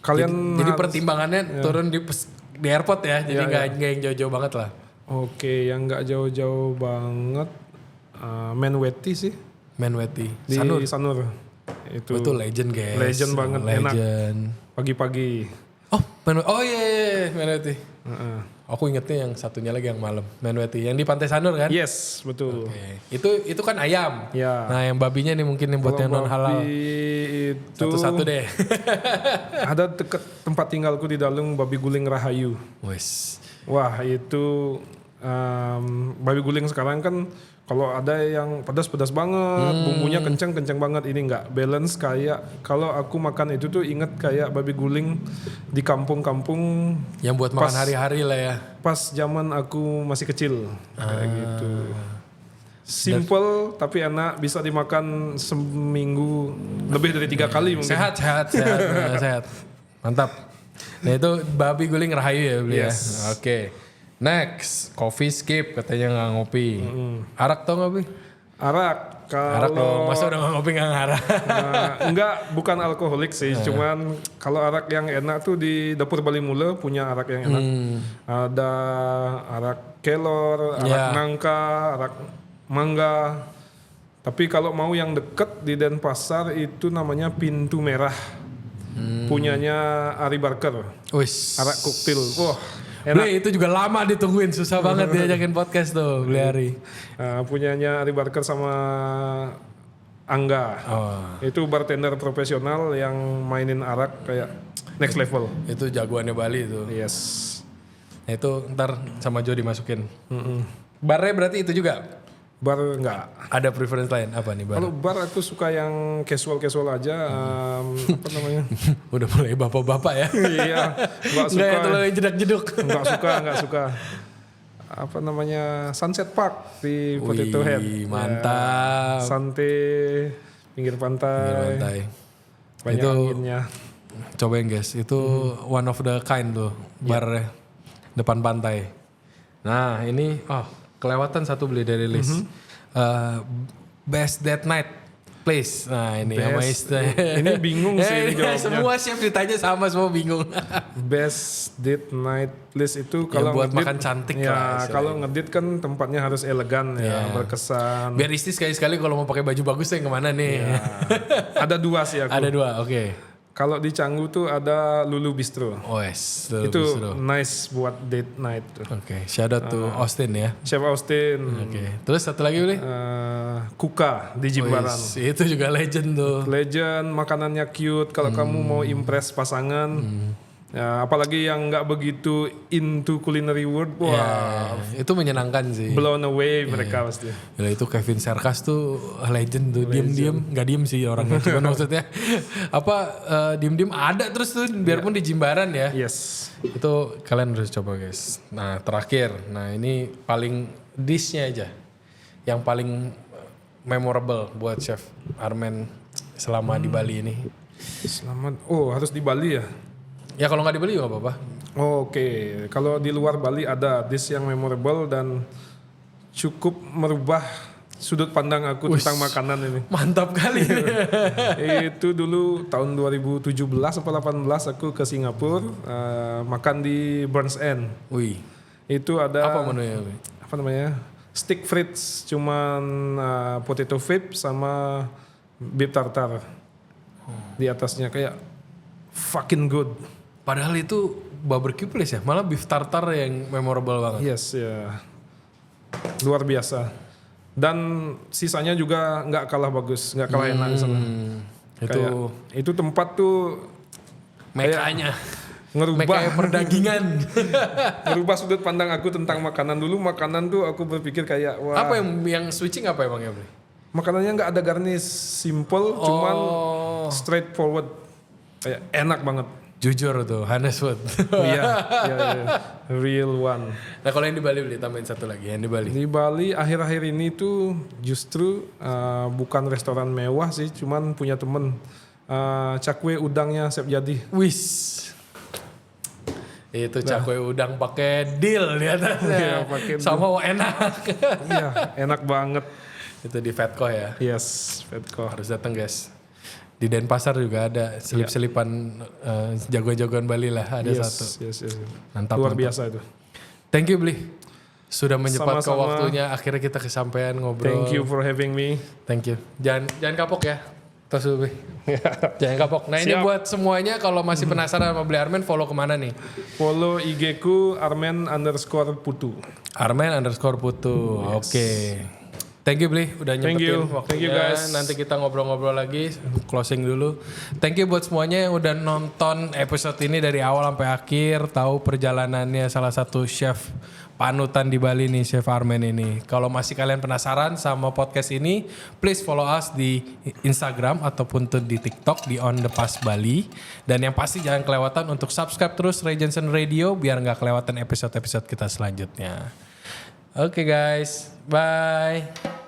Kalian Jadi harus- pertimbangannya turun di airport ya. Jadi nggak yang jauh-jauh banget lah. Oke, yang nggak jauh-jauh banget Menweti sih Menweti. di Sanur. Sanur. Itu legend guys. Legend banget, enak. Legend. Pagi-pagi. Oh, oh iya, Menweti. Aku ingetnya yang satunya lagi yang malam, Menweti. Yang di Pantai Sanur kan? Yes, betul. Oke. Itu kan ayam. Ya. Nah, yang babinya nih mungkin yang buat yang non halal. Babi itu Satu-satu deh. ada deket tempat tinggalku di Dalung, babi guling Rahayu. Wes. Wah itu babi guling sekarang kan kalau ada yang pedas-pedas banget, bumbunya kencang-kencang banget, ini nggak balance kayak kalau aku makan itu tuh inget kayak babi guling di kampung-kampung Yang buat makan hari-hari lah ya. pas zaman aku masih kecil kayak gitu. Simple tapi enak, bisa dimakan seminggu lebih dari 3 kali mungkin. Sehat. Sehat. Mantap. Nah itu babi guling Rahayu ya beli ya. Oke. Next, coffee skip katanya nggak ngopi. Arak tau nggak Bi? Arak Arak dong, kalau masa udah nggak ngopi nggak ngarak? enggak, bukan alkoholik sih, cuman kalau arak yang enak tuh di Dapur Bali Mule punya arak yang enak. Ada arak kelor, arak nangka, arak mangga. Tapi kalau mau yang deket di Denpasar itu namanya Pintu Merah. Punyanya Ari Barker. Wis. Arak koktil. Wah, enak. Beli itu juga lama ditungguin, susah banget diajakin podcast tuh beli hari. Punyanya Ari Barker sama Angga. Oh, Itu bartender profesional yang mainin arak kayak next level. itu jagoannya Bali itu. Yes. Nah, itu ntar sama Jo dimasukin. Barnya berarti itu juga? Bar enggak. Ada preference lain apa nih bar? Kalau bar aku suka yang casual aja. Apa namanya? Udah mulai bapak-bapak ya? Iya. Enggak suka. Enggak ya terlalu jedak-jeduk. Enggak suka. Apa namanya? Sunset Park di Potato Head. Mantap. Ya, santai, pinggir pantai. Banyak Itu anginnya. cobain guys, itu one of the kind tuh barnya depan pantai. Nah ini kelewatan satu beli dari list. Best date night place. Nah ini sama istri. Ini bingung sih ini jawabnya. Semua chef ditanya sama semua bingung. Best date night place itu kalau buat ngedit, makan cantik ya, lah, kalau ngedit kan tempatnya harus elegan ya, berkesan. Biar istri sekali-sekali kalau mau pakai baju bagus yang kemana nih? Ada 2 sih aku. Ada 2, oke. Kalau di Canggu tuh ada Lulu Bistro. Wes, Itu nice buat date night tuh. Oke, shout out to Austin ya. Chef Austin. Oke, terus satu lagi boleh? Kuka di Jimbaran. Itu juga legend tuh. Legend, makanannya cute. Kalau kamu mau impress pasangan, Ya, apalagi yang nggak begitu into culinary world, wah, Itu menyenangkan sih. blown away mereka pasti. Gila, itu Kevin Serkas tuh legend tuh, diem-diem, nggak diem sih orangnya, cuman maksudnya diem-diem ada terus tuh, biarpun di Jimbaran ya. Yes. Itu kalian harus coba guys. Nah terakhir, nah ini paling dishnya aja, yang paling memorable buat Chef Armen selama di Bali ini. Selamat. Oh, harus di Bali ya? Ya kalau nggak di Bali juga nggak apa-apa. Oke, kalau di luar Bali ada dish yang memorable dan cukup merubah sudut pandang aku tentang makanan ini. Mantap kali. Itu dulu tahun 2017 atau 18 aku ke Singapura makan di Burns End. Wih, Itu ada apa menunya? apa namanya? Stick frites, cuman potato chips sama beef tartar. Di atasnya kayak fucking good. Padahal itu barbecue place ya, malah beef tartar yang memorable banget. Yes, ya. Luar biasa. Dan sisanya juga nggak kalah bagus, nggak kalah enak sana. Itu tempat tuh Mekanya, ngerubah Mekanya perdagingan. ngerubah sudut pandang aku tentang makanan. Dulu makanan tuh aku berpikir kayak wah, Apa yang switching apa emangnya, Bli? makanannya nggak ada garnish, simple, cuman straightforward, kayak enak banget. Jujur tuh, Hannes Food. Iya, real one. Nah kalau yang di Bali, Bli, tambahin satu lagi yang di Bali. Di Bali akhir-akhir ini tuh justru bukan restoran mewah sih, cuman punya temen cakwe udangnya Chef Jadi. Wis. Itu cakwe udang pakai dill di atasnya. Iya, pakai Sama enak. Iya, enak banget. Itu di Fatco ya. Yes, Petco. Harus datang guys. Di Denpasar juga ada selip-selipan jagoan-jagoan Bali lah, ada satu. Yes. Mantap. Luar biasa itu. Thank you Bli. Sudah menyempatkan Sama-sama. waktunya, akhirnya kita kesampaian ngobrol. Thank you for having me. Thank you. Jangan kapok ya. Tos dulu, Bli. Jangan kapok. Nah ini Siap. buat semuanya kalau masih penasaran sama Bli Armen, follow kemana nih? Follow IG ku Armen_Putu. Armen_Putu. Oke. Thank you Bli, udah nyempetin waktunya. Thank you guys. Nanti kita ngobrol-ngobrol lagi, closing dulu. Thank you buat semuanya yang udah nonton episode ini dari awal sampai akhir, tahu perjalanannya salah satu chef panutan di Bali nih, Chef Armen ini. Kalau masih kalian penasaran sama podcast ini, please follow us di Instagram ataupun tuh di TikTok di On The Pass Bali. Dan yang pasti jangan kelewatan untuk subscribe terus Ray Jensen Radio biar nggak kelewatan episode-episode kita selanjutnya. Oke guys, bye.